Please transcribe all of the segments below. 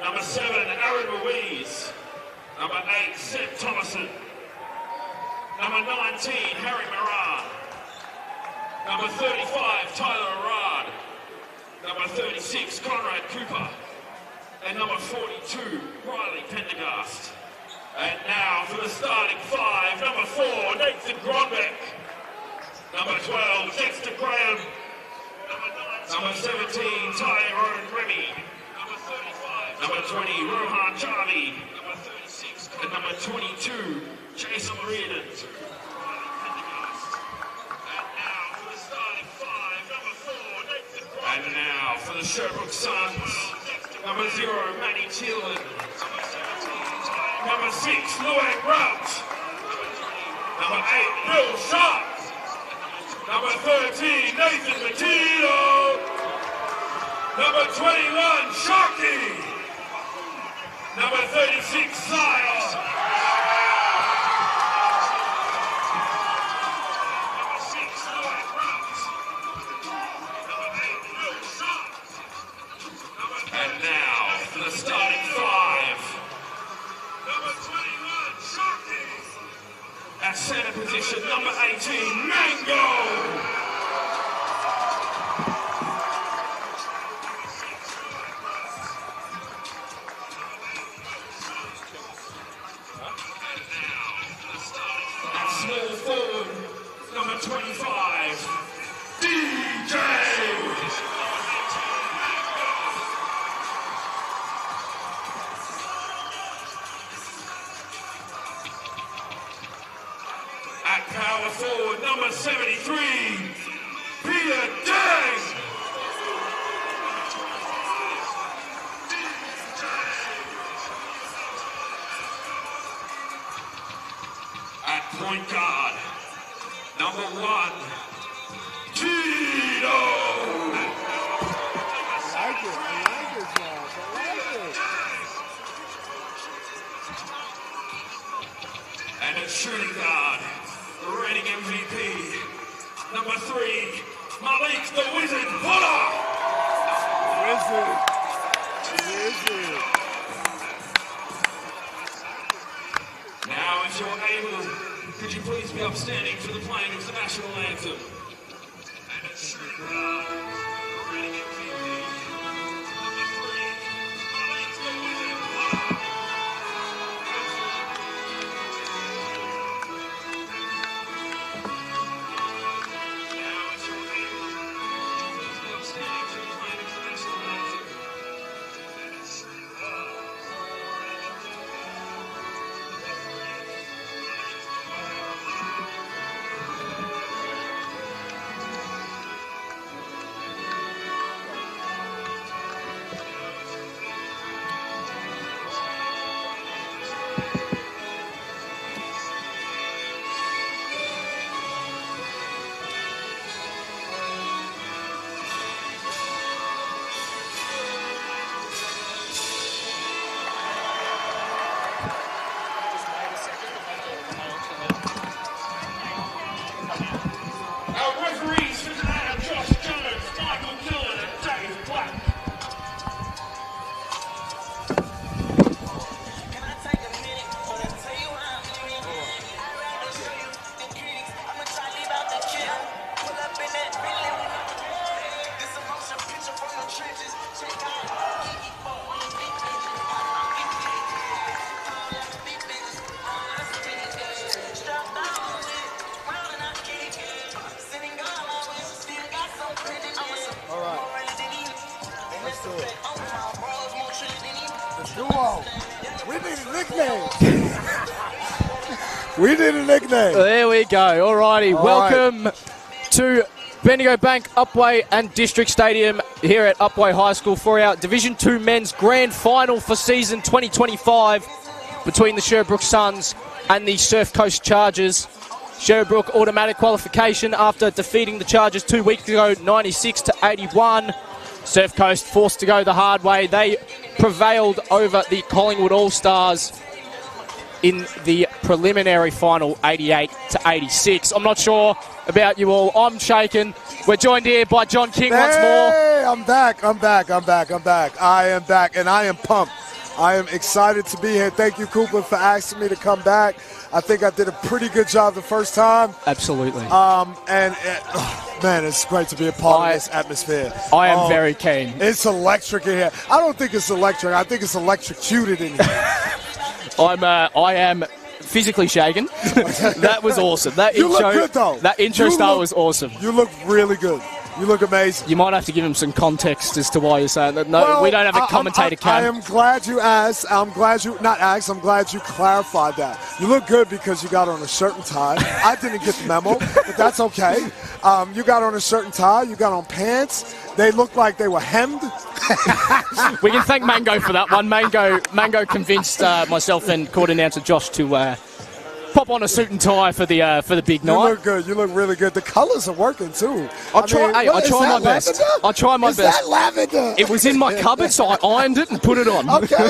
Number 7, Aaron Ruiz. Number 8, Seth Thomason. Number 19, Harry Moran. Number 35, Tyler Arad. Number 36, Conrad Cooper. And number 42, Riley Pendergast. And now for the starting 5, number 4, Nathan Gronbeck. Number 12, Dexter Graham. Number 17, Tyrone Remy. Number 20, Rohan Charlie. And number 22, Jason Reardon. And now for the Sherbrooke Suns, number 0, Manny Tillman. Number 6, Luan Rout. Number 8, Bill Sharp. Number 13, Nathan Matino. Number 21, Sharky. Number 36, Zion. Number 6, Luan Rout. Number 8, Bill Sharp. And now for the starting 5. Number 21, Sharky. At center position, number 18, Mango. At small forward, number 25, DJ. At power forward, number 73, Peter Dang. At point guard, number 1, Tito. I like it, Josh. I like it. And at shooting guard, the reigning MVP, number 3, Malik the Wizard Fuller. Wizard. Now, if you're able, could you please be upstanding for the playing of the national anthem? And at shooting guard, the reigning MVP, number 3, Malik the Wizard Fuller. We need a nickname. There we go. Alrighty. Welcome to Bendigo Bank, Upwey and District Stadium here at Upwey High School for our Division 2 Men's Grand Final for season 2025 between the Sherbrooke Suns and the Surfcoast Chargers. Sherbrooke automatic qualification after defeating the Chargers 2 weeks ago, 96-81. Surfcoast forced to go the hard way. They prevailed over the Collingwood All-Stars in the preliminary final, 88-86. I'm not sure about you all. I'm shaken. We're joined here by John King once more. Hey, I'm back. I am back, and I am pumped. I am excited to be here. Thank you, Cooper, for asking me to come back. I think I did a pretty good job the first time. Absolutely. Man, it's great to be a part of this atmosphere. I am very keen. It's electric in here. I don't think it's electric. I think it's electrocuted in here. I am physically shaken. That was awesome. That You intro, look good, though. That intro style was awesome. You look really good. You look amazing. You might have to give him some context as to why you're saying that. No, Well, we don't have a commentator I cam. am glad you asked. I'm glad you clarified that. You look good because you got on a shirt and tie. I didn't get the memo, but that's okay. You got on a shirt and tie. You got on pants. They looked like they were hemmed. We can thank Mango for that one. Mango convinced myself and court announcer Josh to pop on a suit and tie for the big night. You look good. You look really good. The colors are working too. I try my best. I try my best. Is that lavender? It was in my cupboard, so I ironed it and put it on. Okay,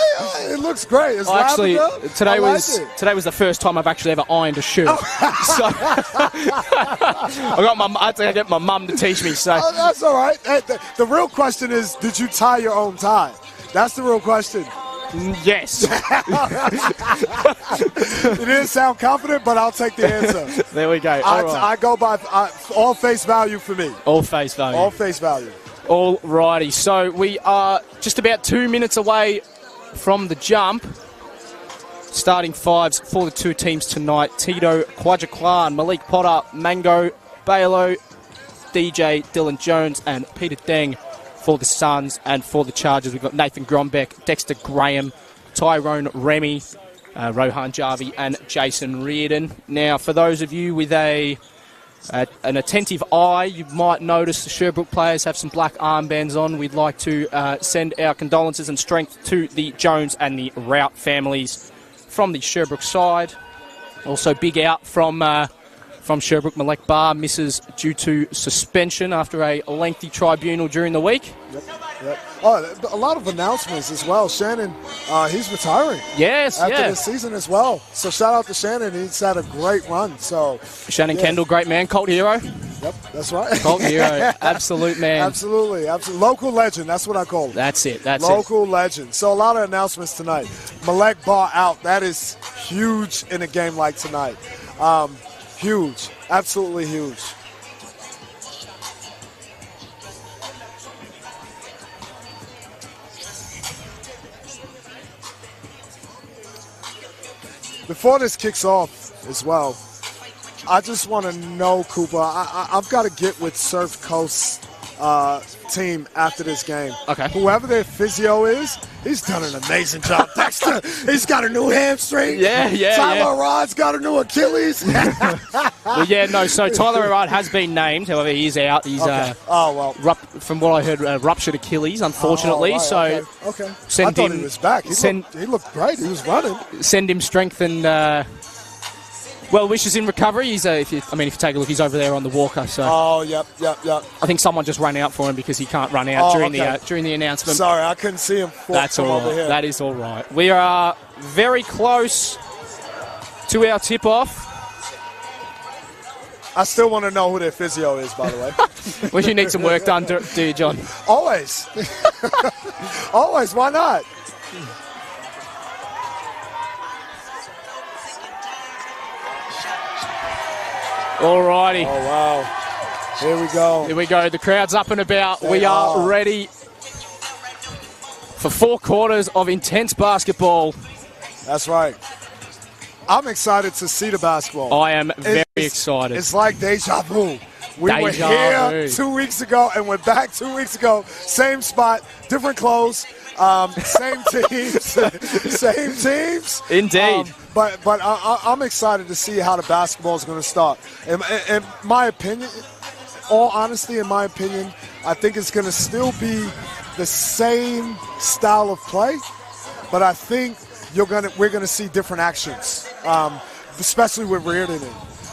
it looks great. It's Actually, lavender. today I like was it. the first time I've actually ever ironed a shirt. So I had to get my mum to teach me. So Oh, that's all right. Hey, the real question is, did you tie your own tie? That's the real question. yes, You didn't sound confident, but I'll take the answer. there we go. All right. I go by all face value for me. All face value. All face value. All righty. So we are just about 2 minutes away from the jump. Starting fives for the two teams tonight: Tito Quadjaklan, Malik Potter, Mango Balo, DJ Dylan Jones, and Peter Deng for the Suns. And for the Chargers, we've got Nathan Grombeck, Dexter Graham, Tyrone Remy, Rohan Jarvie, and Jason Reardon. Now, for those of you with an attentive eye, you might notice the Sherbrooke players have some black armbands on. We'd like to send our condolences and strength to the Jones and the Rout families from the Sherbrooke side. Also, big out from Sherbrooke. Malek Barr misses due to suspension after a lengthy tribunal during the week. Yep. Oh, a lot of announcements as well. Shannon, he's retiring. Yes, after yeah. this season as well. So shout out to Shannon. He's had a great run. So Shannon Kendall, great man, cult hero. Yep, that's right. Cult hero, absolute man. Absolutely. Local legend. That's what I call him. That's it. That's Local legend. So a lot of announcements tonight. Malek Barr out. That is huge in a game like tonight. Huge. Absolutely huge. Before this kicks off as well, I just want to know, Cooper, I've got to get with Surfcoast team after this game. Okay. Whoever their physio is, he's done an amazing job. Dexter, he's got a new hamstring. Yeah. Tyler Rod's got a new Achilles. Well, yeah, no. So Tyler Arad has been named. However, he's out. He's from what I heard, ruptured Achilles, unfortunately. Right, So okay. send I thought him- he was back. He send- looked great. He was running. send him strength and well wishes in recovery. He's if you take a look, he's over there on the walker. So Oh, yep. I think someone just ran out for him because he can't run out during the announcement. Sorry, I couldn't see him. That's from all over right. here. That is all right. We are very close to our tip-off. I still want to know who their physio is, by the way. Well, you need some work done, do you, John? Always. Always. Why not? All righty. Oh, wow. Here we go. Here we go. The crowd's up and about. We are ready for 4 quarters of intense basketball. That's right. I'm excited to see the basketball. I am very excited. It's like deja vu. We were Deja here vu. 2 weeks ago and we're back 2 weeks ago. Same spot, different clothes, same teams. Same teams. Indeed. But I'm excited to see how the basketball is going to start. In my opinion, all honesty, in my opinion, I think it's going to still be the same style of play, but I think we're going to see different actions, especially with Reardon in.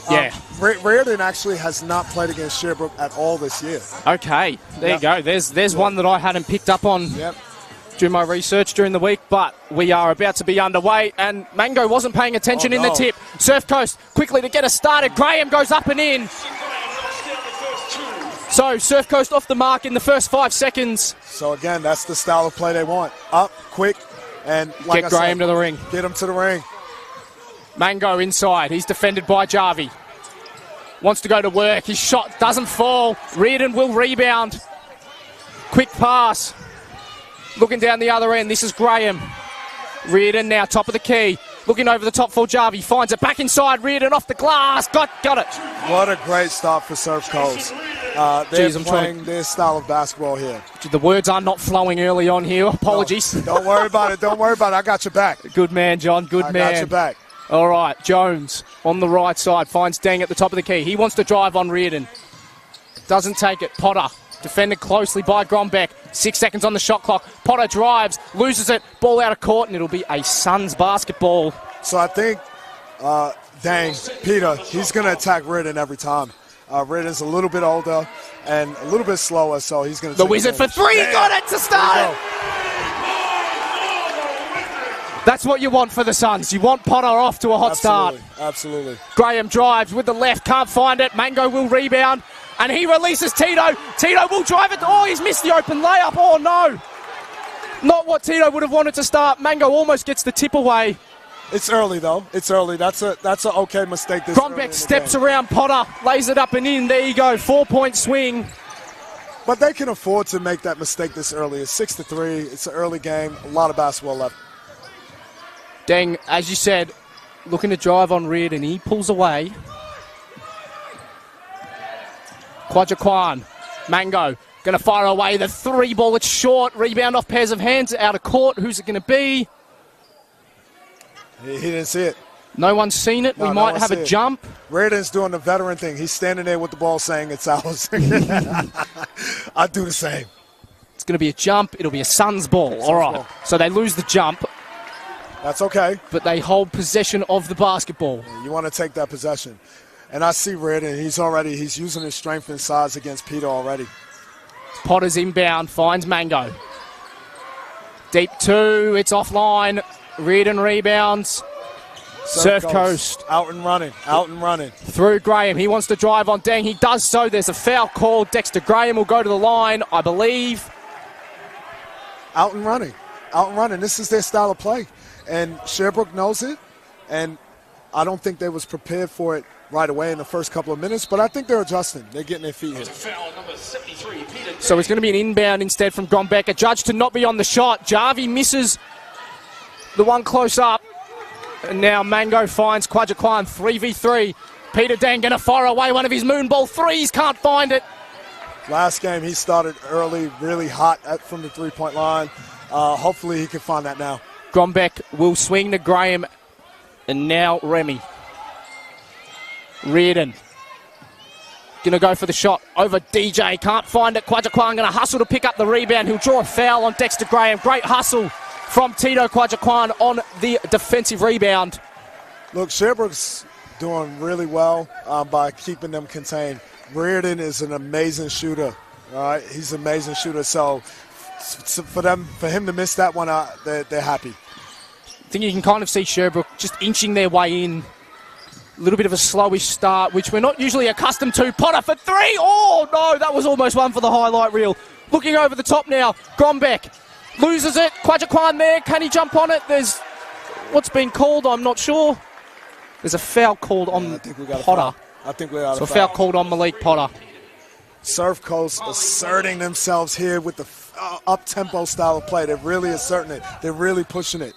Yeah. Reardon actually has not played against Sherbrooke at all this year. Okay, there you go. There's one that I hadn't picked up on during my research during the week, but we are about to be underway, and Mango wasn't paying attention in the tip. Surfcoast quickly to get us started. Graham goes up and in. So Surfcoast off the mark in the first 5 seconds. So again, that's the style of play they want. Up, quick, And like Get Graham to the ring. Get him to the ring. Mango inside. He's defended by Jarvie. Wants to go to work. His shot doesn't fall. Reardon will rebound. Quick pass. Looking down the other end. This is Graham. Reardon now top of the key. Looking over the top for Jarvie. Finds it back inside. Reardon off the glass. Got it. What a great start for Surfcoast. They're playing their style of basketball here. The words are not flowing early on here. Apologies. No, don't worry about it. Don't worry about it. I got your back. Good man, John. Good man. I got your back. All right, Jones on the right side finds Deng at the top of the key. He wants to drive on Reardon. Doesn't take it. Potter defended closely by Grombeck. 6 seconds on the shot clock. Potter drives, loses it, ball out of court, and it'll be a Suns basketball. So I think Peter, he's going to attack Reardon every time. Reardon's a little bit older and a little bit slower, so he's going to. The Wizard for three, got it to start. That's what you want for the Suns. You want Potter off to a hot start. Absolutely. Graham drives with the left, can't find it. Mango will rebound, and he releases Tito. Tito will drive it. Oh, he's missed the open layup. Oh, no. Not what Tito would have wanted to start. Mango almost gets the tip away. It's early, though. It's early. That's an okay mistake. Grombeck steps around Potter, lays it up and in. There you go, 4-point swing. But they can afford to make that mistake this early. It's 6-3. It's an early game. A lot of basketball left. Deng, as you said, looking to drive on Reardon. He pulls away. Quadjaquan, Mango, going to fire away the three ball. It's short. Rebound off pairs of hands out of court. Who's it going to be? He didn't see it. No one's seen it. We might have a jump. Reardon's doing the veteran thing. He's standing there with the ball saying it's ours. I'd do the same. It's going to be a jump. It'll be a Suns ball. All right. So they lose the jump. That's okay. But they hold possession of the basketball. You want to take that possession. And I see Reardon. He's using his strength and size against Peter already. Potter's inbound. Finds Mango. Deep two. It's offline. Reardon rebounds. Surfcoast. Out and running. Through Graham. He wants to drive on Deng. He does so. There's a foul call. Dexter Graham will go to the line, I believe. Out and running. This is their style of play. And Sherbrooke knows it. And I don't think they was prepared for it right away in the first couple of minutes, but I think they're adjusting. They're getting their feet here. So it's going to be an inbound instead from Grombeck. Judged to not be on the shot. Jarvie misses the one close up. And now Mango finds Quadjaquan 3v3. Peter Deng going to fire away one of his moon ball threes. Can't find it. Last game he started early, really hot from the three-point line. Hopefully he can find that now. Grombeck will swing to Graham. And now Remy. Reardon. Going to go for the shot over DJ. Can't find it. Quadjaquan going to hustle to pick up the rebound. He'll draw a foul on Dexter Graham. Great hustle from Tito Quadjaquan on the defensive rebound. Look, Sherbrooke's doing really well by keeping them contained. Reardon is an amazing shooter. All right, he's an amazing shooter. So for him to miss that one, they're happy. I think you can kind of see Sherbrooke just inching their way in. A little bit of a slowish start, which we're not usually accustomed to. Potter for three. Oh, no, that was almost one for the highlight reel. Looking over the top now. Grombeck loses it. Quadjaquan there. Can he jump on it? There's what's been called, I'm not sure. There's a foul called on Potter. I think we got a foul called on Malik Potter. Surfcoast asserting themselves here with the up-tempo style of play. They're really asserting it. They're really pushing it.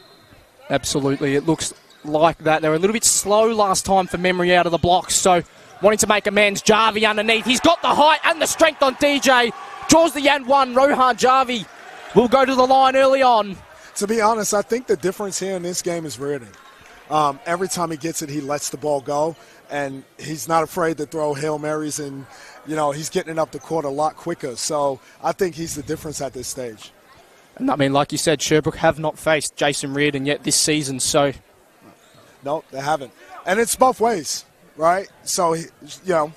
Absolutely. It looks like that. They were a little bit slow last time for memory out of the blocks, so wanting to make amends. Jarvie underneath. He's got the height and the strength on DJ. Draws the and one. Rohan Jarvie will go to the line early on. To be honest, I think the difference here in this game is Reardon. Every time he gets it, he lets the ball go, and he's not afraid to throw Hail Marys, and, he's getting it up the court a lot quicker. So I think he's the difference at this stage. And I mean, like you said, Sherbrooke have not faced Jason Reardon yet this season, so... No, they haven't. And it's both ways, right? So,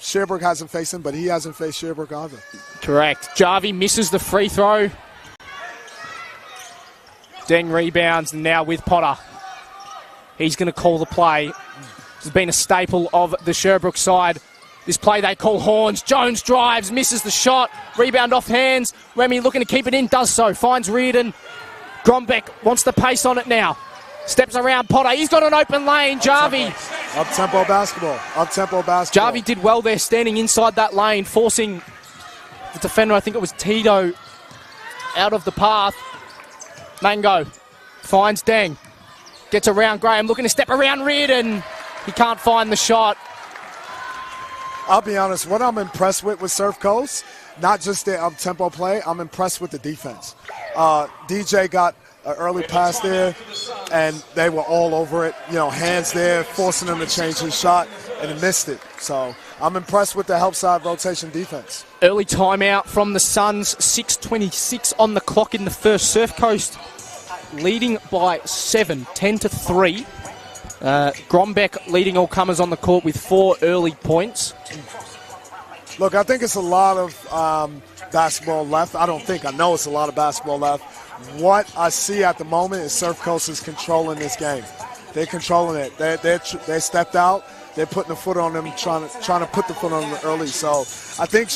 Sherbrooke hasn't faced him, but he hasn't faced Sherbrooke either. Correct. Jarvie misses the free throw. Deng rebounds now with Potter. He's going to call the play. This has been a staple of the Sherbrooke side. This play they call horns. Jones drives, misses the shot. Rebound off hands. Remy looking to keep it in, does so. Finds Reardon. Grombeck wants the pace on it now. Steps around Potter. He's got an open lane. Jarvie. Up-tempo basketball. Up-tempo basketball. Jarvie did well there, standing inside that lane, forcing the defender, I think it was Tito, out of the path. Mango finds Deng. Gets around Graham, looking to step around Reardon. He can't find the shot. I'll be honest, what I'm impressed with Surfcoast, not just their up-tempo play, I'm impressed with the defense. DJ got an early pass there, and they were all over it. You know, hands there, forcing him to change his shot, and he missed it. So I'm impressed with the help side rotation defense. Early timeout from the Suns, 6:26 on the clock in the first. Surfcoast leading by 7, 10-3. Grombeck leading all comers on the court with 4 early points. Look, I think it's a lot of basketball left. I know it's a lot of basketball left. What I see at the moment is Surfcoast is controlling this game. They're controlling it. They stepped out. They're putting the foot on them, trying to put the foot on them early. So I think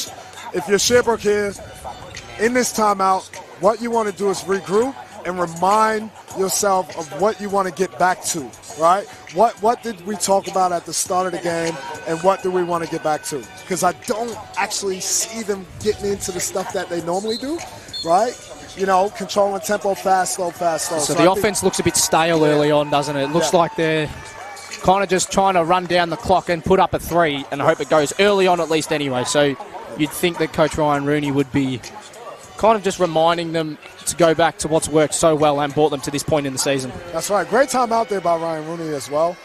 if you're Sherbrooke here, in this timeout, what you want to do is regroup and remind yourself of what you want to get back to, right? What did we talk about at the start of the game, and what do we want to get back to? Because I don't actually see them getting into the stuff that they normally do, right? You know, controlling tempo, fast, slow, fast, slow. So the offense looks a bit stale early on, doesn't it? It looks like they're kind of just trying to run down the clock and put up a 3 and hope it goes early on at least anyway. So you'd think that Coach Ryan Rooney would be kind of just reminding them to go back to what's worked so well and brought them to this point in the season. That's right. Great time out there by Ryan Rooney as well.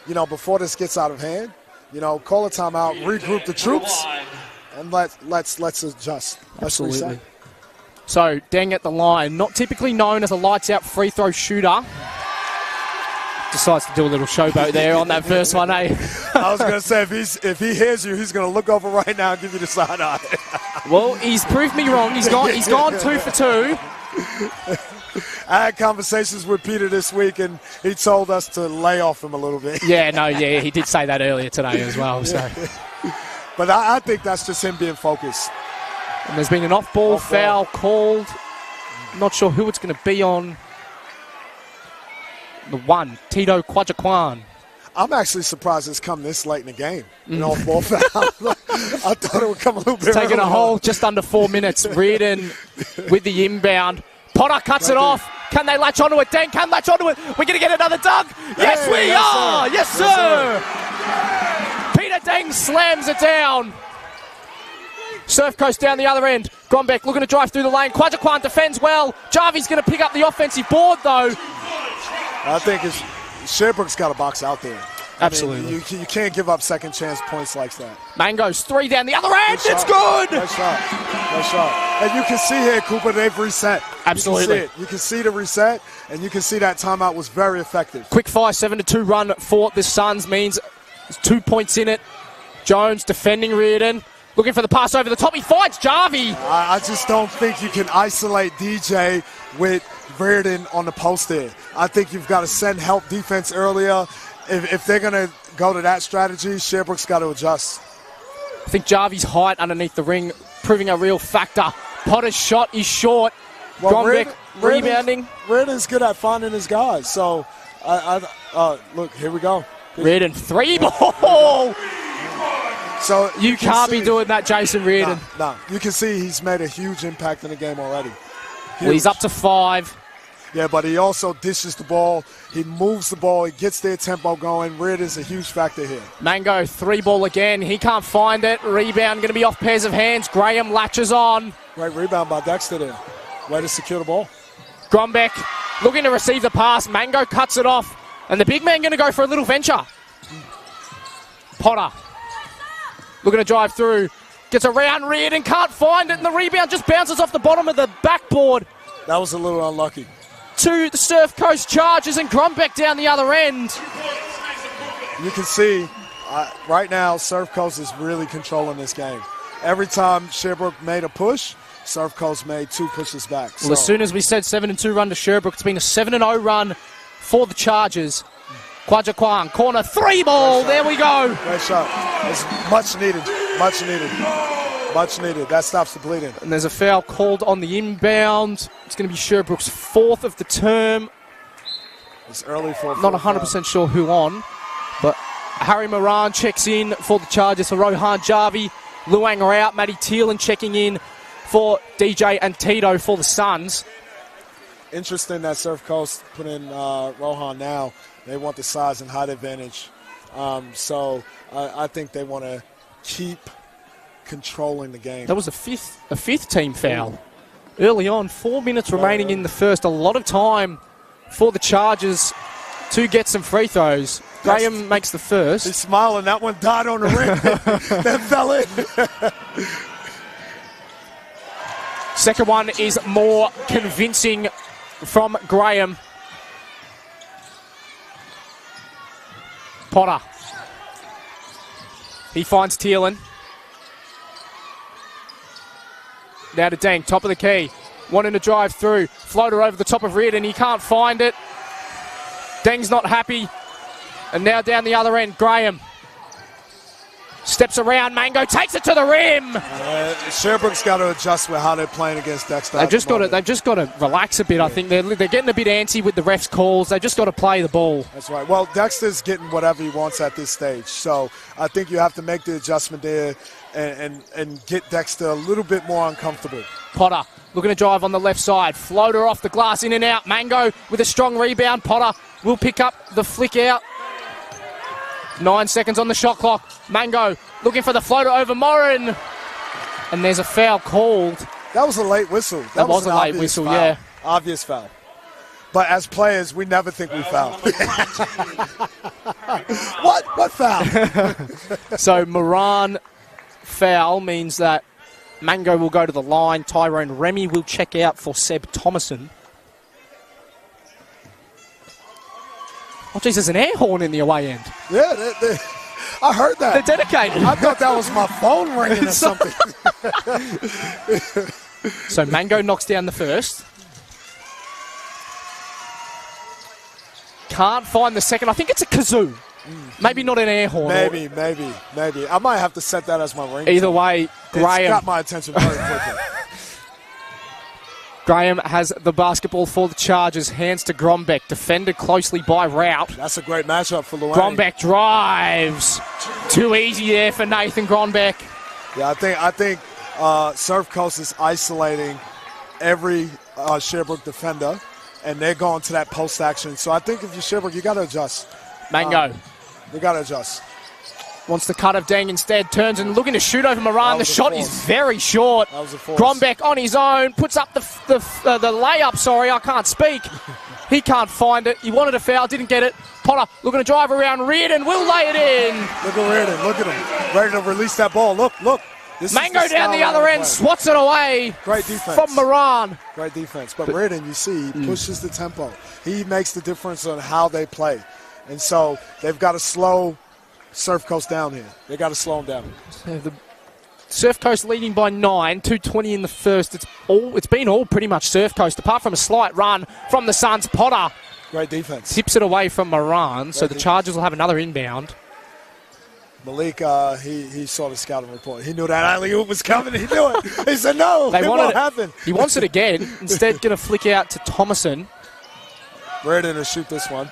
You know, before this gets out of hand, you know, call a timeout, regroup the troops, and let's adjust. Absolutely. So Deng at the line, not typically known as a lights-out free throw shooter. Decides to do a little showboat there on that first one, eh? I was going to say, if he hears you, he's going to look over right now and give you the side eye. Well, he's proved me wrong. He's gone 2 for 2. I had conversations with Peter this week, and he told us to lay off him a little bit. Yeah, he did say that earlier today as well. So, but I think that's just him being focused. And there's been an off-ball foul called. Not sure who it's going to be on. The one, Tito Quajaquan. I'm actually surprised it's come this late in the game. An off-ball foul. I thought it would come a little bit taking earlier. A whole just under 4 minutes. Reardon with the inbound. Potter cuts it off. Can they latch onto it? Deng can latch onto it. We're going to get another dunk. Yes, we are. Yes, sir. Peter Deng slams it down. Surfcoast down the other end. Grombeck looking to drive through the lane. Quajaquan defends well. Jarvie's going to pick up the offensive board, though. I think Sherbrooke's got a box out there. Absolutely. I mean, you can't give up second chance points like that. Mango's 3 down the other end. It's good. Nice shot. And you can see here, Cooper, they've reset. Absolutely. You can see the reset, and you can see that timeout was very effective. Quick fire 7-2 run for the Suns means there's 2 points in it. Jones defending Reardon. Looking for the pass over the top. He finds Jarvie. I just don't think you can isolate DJ with Reardon on the post there. I think you've got to send help defense earlier. If they're going to go to that strategy, Sherbrooke's got to adjust. I think Jarvie's height underneath the ring proving a real factor. Potter's shot is short. Well, Grombeck rebounding. Reardon's good at finding his guys. So, look, here we go. Reardon 3 ball. So you can't be doing that, Jason Reardon. No. You can see he's made a huge impact in the game already. Well, he's up to 5. Yeah, but he also dishes the ball. He moves the ball. He gets their tempo going. Reardon's a huge factor here. Mango 3 ball again. He can't find it. Rebound going to be off pairs of hands. Graham latches on. Great rebound by Dexter there. Way to secure the ball. Grombeck looking to receive the pass. Mango cuts it off. And the big man going to go for a little venture. Potter looking to drive through. Gets around Reardon. Can't find it. And the rebound just bounces off the bottom of the backboard. That was a little unlucky. To the Surfcoast Chargers and Grombeck down the other end. You can see right now Surfcoast is really controlling this game. Every time Sherbrooke made a push, Surfcoast made 2 pushes back. Well, as soon as we said 7-2 run to Sherbrooke, it's been a 7-0 run for the Chargers. Quajaquan, corner 3 ball. There we go. Great shot. It's much needed. Much needed. Much needed. That stops the bleeding. And there's a foul called on the inbound. It's going to be Sherbrooke's 4th of the term. It's early for Not 100% sure who on, but Harry Moran checks in for the Chargers for Rohan Jarvi. Luang are out. Matty Thielen checking in for DJ and Tito for the Suns. Interesting that Surfcoast put in Rohan now. They want the size and height advantage. So I think they want to keep controlling the game. That was a fifth team foul. Early on, 4 minutes remaining in the first. A lot of time for the Chargers to get some free throws. Graham makes the first. He's smiling. That one died on the rim. That fell in. Second one is more convincing from Graham. Potter. He finds Thielen. Now to Deng, top of the key. Wanting to drive through. Floater over the top of Reardon. He can't find it. Deng's not happy. And now down the other end, Graham. Steps around, Mango takes it to the rim. Sherbrooke's got to adjust with how they're playing against Dexter. They've just got to relax a bit. I think they're getting a bit antsy with the refs' calls. They just got to play the ball. That's right. Well, Dexter's getting whatever he wants at this stage, so I think you have to make the adjustment there and get Dexter a little bit more uncomfortable. Potter looking to drive on the left side. Floater off the glass, in and out. Mango with a strong rebound. Potter will pick up the flick out. 9 seconds on the shot clock. Mango looking for the floater over Morin. And there's a foul called. That was a late whistle. That was a late whistle, foul. yeah. Obvious foul. But as players, we never think we foul. What foul? So Moran foul means that Mango will go to the line. Tyrone Remy will check out for Seb Thomason. Oh, geez, there's an air horn in the away end. Yeah, I heard that. They're dedicated. I thought that was my phone ringing or something. So Mango knocks down the first. Can't find the second. I think it's a kazoo. Maybe not an air horn. Maybe. I might have to set that as my ring. Either way, Graham. It's got my attention very quickly. Graham has the basketball for the Chargers. Hands to Grombeck. Defended closely by Rout. That's a great matchup for Luang. Grombeck drives. Too easy there for Nathan Grombeck. Yeah, I think Surfcoast is isolating every Sherbrooke defender, and they're going to that post action. So I think if you're Sherbrooke, you got to adjust. Mango. We got to adjust. Wants the cut of Deng instead. Turns and looking to shoot over Moran. The shot is very short. That was a force. Grombeck on his own. Puts up the layup. Sorry, I can't speak. He can't find it. He wanted a foul. Didn't get it. Potter looking to drive around. Reardon will lay it in. Look at Reardon. Look at him. Ready to release that ball. Look. Mango down the other end. Swats it away. Great defense. From Moran. Great defense. But Reardon, you see, he pushes the tempo. He makes the difference on how they play. And so they've got to slow Surfcoast down here. They got to slow them down. So the Surfcoast leading by 9, 2:20 in the first. It's been all pretty much Surfcoast, apart from a slight run from the Suns. Potter. Great defense. Tips it away from Moran, so the Chargers will have another inbound. Malik, he saw the scouting report. He knew that alley-oop was coming. He knew it. He said, no, it won't happen. He wants it again. Instead, going to flick out to Thomason. Reardon to shoot this one.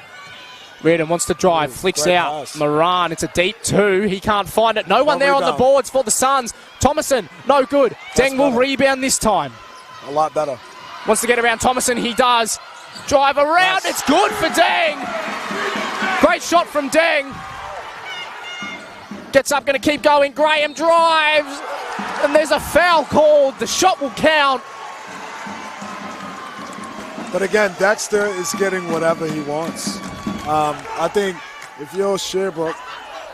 Reardon wants to drive, flicks out. Pass. Moran, it's a deep 2. He can't find it. No one there on the boards for the Suns. Thomason, no good. Deng will rebound this time. A lot better. Wants to get around Thomason. He does. Drive around. It's good for Deng. Great shot from Deng. Gets up, going to keep going. Graham drives. And there's a foul called. The shot will count. But again, Dexter is getting whatever he wants. I think if you're Sherbrooke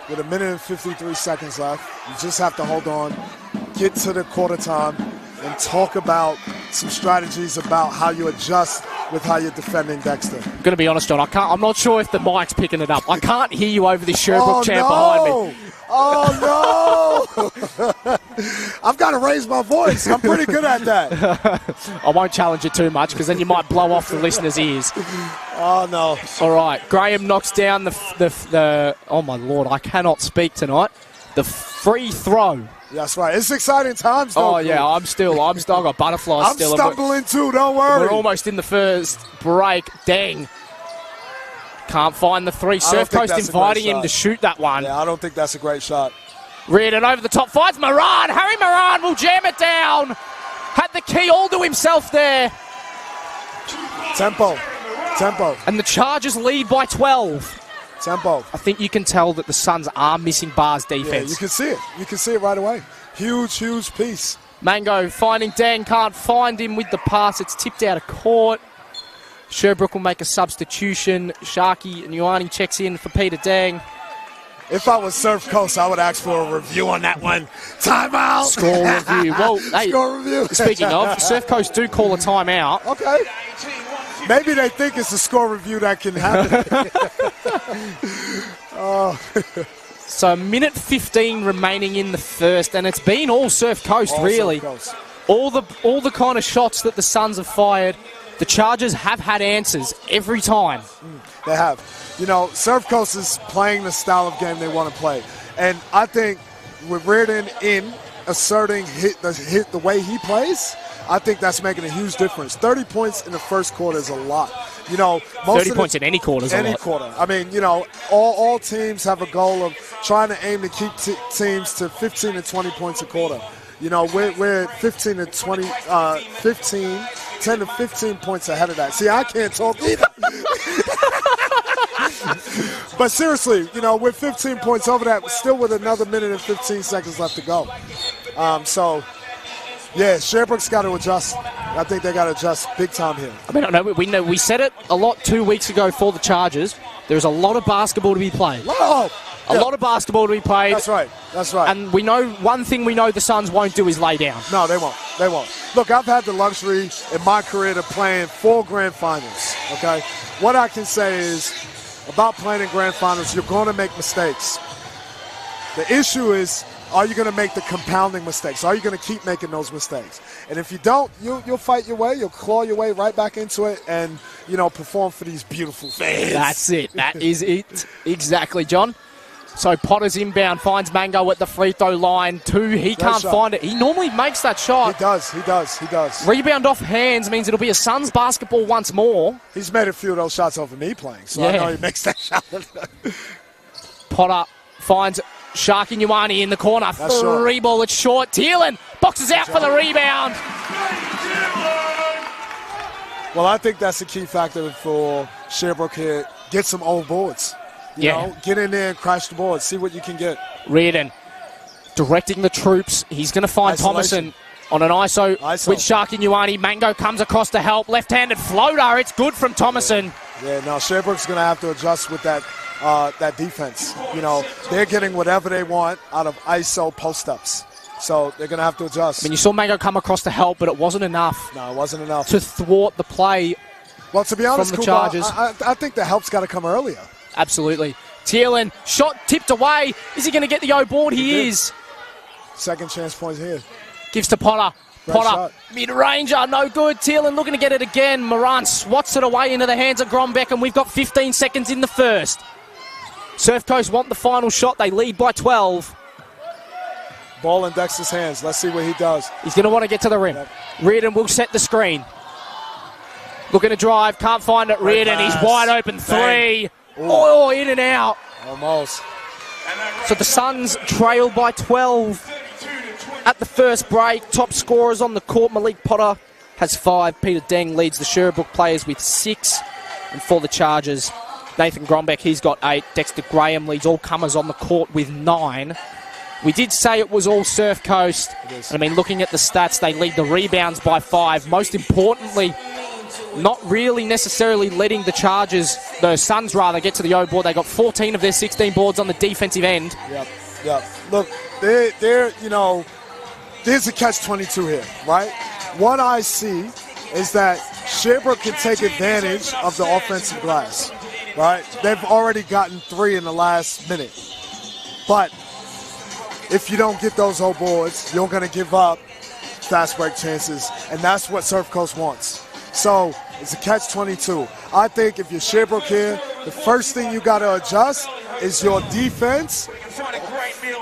with 1 minute and 53 seconds left, you just have to hold on, get to the quarter time, and talk about some strategies about how you adjust with how you're defending Dexter. I'm going to be honest, John. I'm not sure if the mic's picking it up. I can't hear you over this Sherbrooke chant behind me. Oh, no! I've got to raise my voice. I'm pretty good at that. I won't challenge you too much because then you might blow off the listeners' ears. Oh, no. All right. Graham knocks down the oh, my Lord, I cannot speak tonight. The free throw That's right. It's exciting times, though. Oh, yeah, I've got butterflies I'm still. stumbling, too. Don't worry. We're almost in the first break. Dang. Can't find the three. Surfcoast inviting him to shoot that one. Yeah, I don't think that's a great shot. Reardon over the top, finds Moran. Harry Moran will jam it down. Had the key all to himself there. Tempo. And the Chargers lead by 12. Tempo. I think you can tell that the Suns are missing Bar's defense. Yeah, you can see it. You can see it right away. Huge piece. Mango finding Dang, can't find him with the pass. It's tipped out of court. Sherbrooke will make a substitution. Sharky Nuani checks in for Peter Dang. If I was Surfcoast, I would ask for a review on that one. Timeout. Score review. Well, hey, score review. Speaking of, Surfcoast do call a timeout. Okay. Maybe they think it's a score review that can happen. So 1:15 remaining in the first, and it's been all Surfcoast, really. Surfcoast. All the kind of shots that the Suns have fired, the Chargers have had answers every time. They have. You know, Surfcoast is playing the style of game they want to play. And I think with Reardon asserting the way he plays, I think that's making a huge difference. 30 points in the first quarter is a lot. You know, 30 points in any quarter is a lot. Any quarter. I mean, you know, all teams have a goal of trying to aim to keep teams to 15 to 20 points a quarter. You know, we're 10 to 15 points ahead of that. See, I can't talk either. But seriously, you know, we're 15 points over that, still with another minute and 15 seconds left to go. So, yeah, Sherbrooke's got to adjust. I think they got to adjust big time here. I mean, we said it a lot 2 weeks ago for the Chargers. There's a lot of basketball to be played. A lot of basketball to be played. That's right. And we know one thing we know the Suns won't do is lay down. No, they won't. Look, I've had the luxury in my career to play in 4 grand finals, okay? What I can say is about playing in grand finals, you're going to make mistakes. The issue is, are you going to make the compounding mistakes? Are you going to keep making those mistakes? And if you don't, you'll fight your way. You'll claw your way right back into it and, you know, perform for these beautiful fans. That's it. That is it. Exactly, John. So Potter's inbound, finds Mango at the free throw line. 2, he can't find it. He normally makes that shot. He does. Rebound off hands means it'll be a Suns basketball once more. He's made a few of those shots over me playing, so I know he makes that shot. Potter finds Sharky Nuani in the corner. That's Free ball, it's short. Thielen boxes out for the rebound. Well, I think that's the key factor for Sherbrooke here. Get some old boards. You know, get in there and crash the board. See what you can get. Reardon directing the troops. He's going to find Thomason on an ISO with Sharky Nuani. Mango comes across to help. Left-handed floater. It's good from Thomason. Yeah, now Sherbrooke's going to have to adjust with that defense. You know, they're getting whatever they want out of ISO post-ups. So they're going to have to adjust. I mean, you saw Mango come across to help, but it wasn't enough. No, it wasn't enough. To thwart the play. Well, to be honest, from the Chargers. I think the help's got to come earlier. Absolutely. Thielen, shot tipped away. Is he going to get the O board? He is. Second chance points here. Gives to Potter. Potter, mid-ranger, no good. Thielen looking to get it again. Moran swats it away into the hands of Grombeck, and we've got 15 seconds in the first. Surfcoast want the final shot. They lead by 12. Ball in Dexter's hands. Let's see what he does. He's going to want to get to the rim. Yep. Reardon will set the screen. Looking to drive, can't find it. Reardon, he's wide open. 3. Oh, in and out. Almost. So the Suns trail by 12 at the first break. Top scorers on the court. Malik Potter has 5. Peter Deng leads the Sherbrooke players with 6. And for the Chargers, Nathan Grombeck, he's got 8. Dexter Graham leads all comers on the court with 9. We did say it was all Surfcoast. I mean, looking at the stats, they lead the rebounds by 5. Most importantly, not really necessarily letting the Suns rather, get to the O board. They got 14 of their 16 boards on the defensive end. Yep. Look, they're you know, there's a catch-22 here, right? What I see is that Sherbrooke can take advantage of the offensive glass, right? They've already gotten 3 in the last minute. But if you don't get those O boards, you're going to give up fast break chances, and that's what Surfcoast wants. So it's a catch-22. I think if you're Sherbrooke here, the first thing you got to adjust is your defense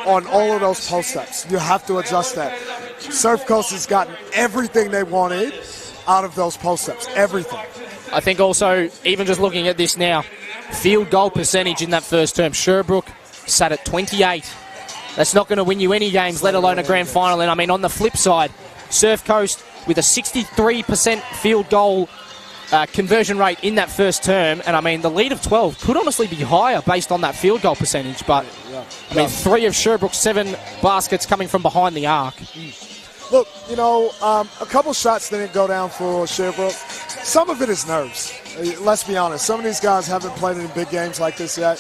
on all of those post steps. You have to adjust that. Surfcoast has gotten everything they wanted out of those post steps. Everything. I think also, even just looking at this now, field goal percentage in that first term, Sherbrooke sat at 28. That's not going to win you any games, let alone a grand final. And I mean, on the flip side, Surfcoast with a 63% field goal conversion rate in that first term. And I mean, the lead of 12 could honestly be higher based on that field goal percentage. But I mean, 3 of Sherbrooke's 7 baskets coming from behind the arc. Look, you know, a couple shots didn't go down for Sherbrooke. Some of it is nerves. Let's be honest. Some of these guys haven't played in big games like this yet.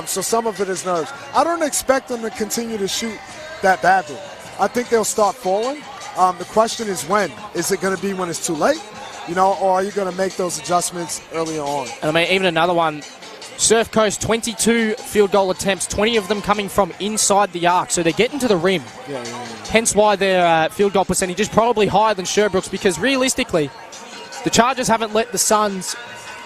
So some of it is nerves. I don't expect them to continue to shoot that badly. I think they'll start falling. The question is when. Is it going to be when it's too late? You know, or are you going to make those adjustments earlier on? And I mean, even another one, Surfcoast, 22 field goal attempts, 20 of them coming from inside the arc. So they're getting to the rim. Yeah. Hence why their field goal percentage is probably higher than Sherbrooke's, because realistically, the Chargers haven't let the Suns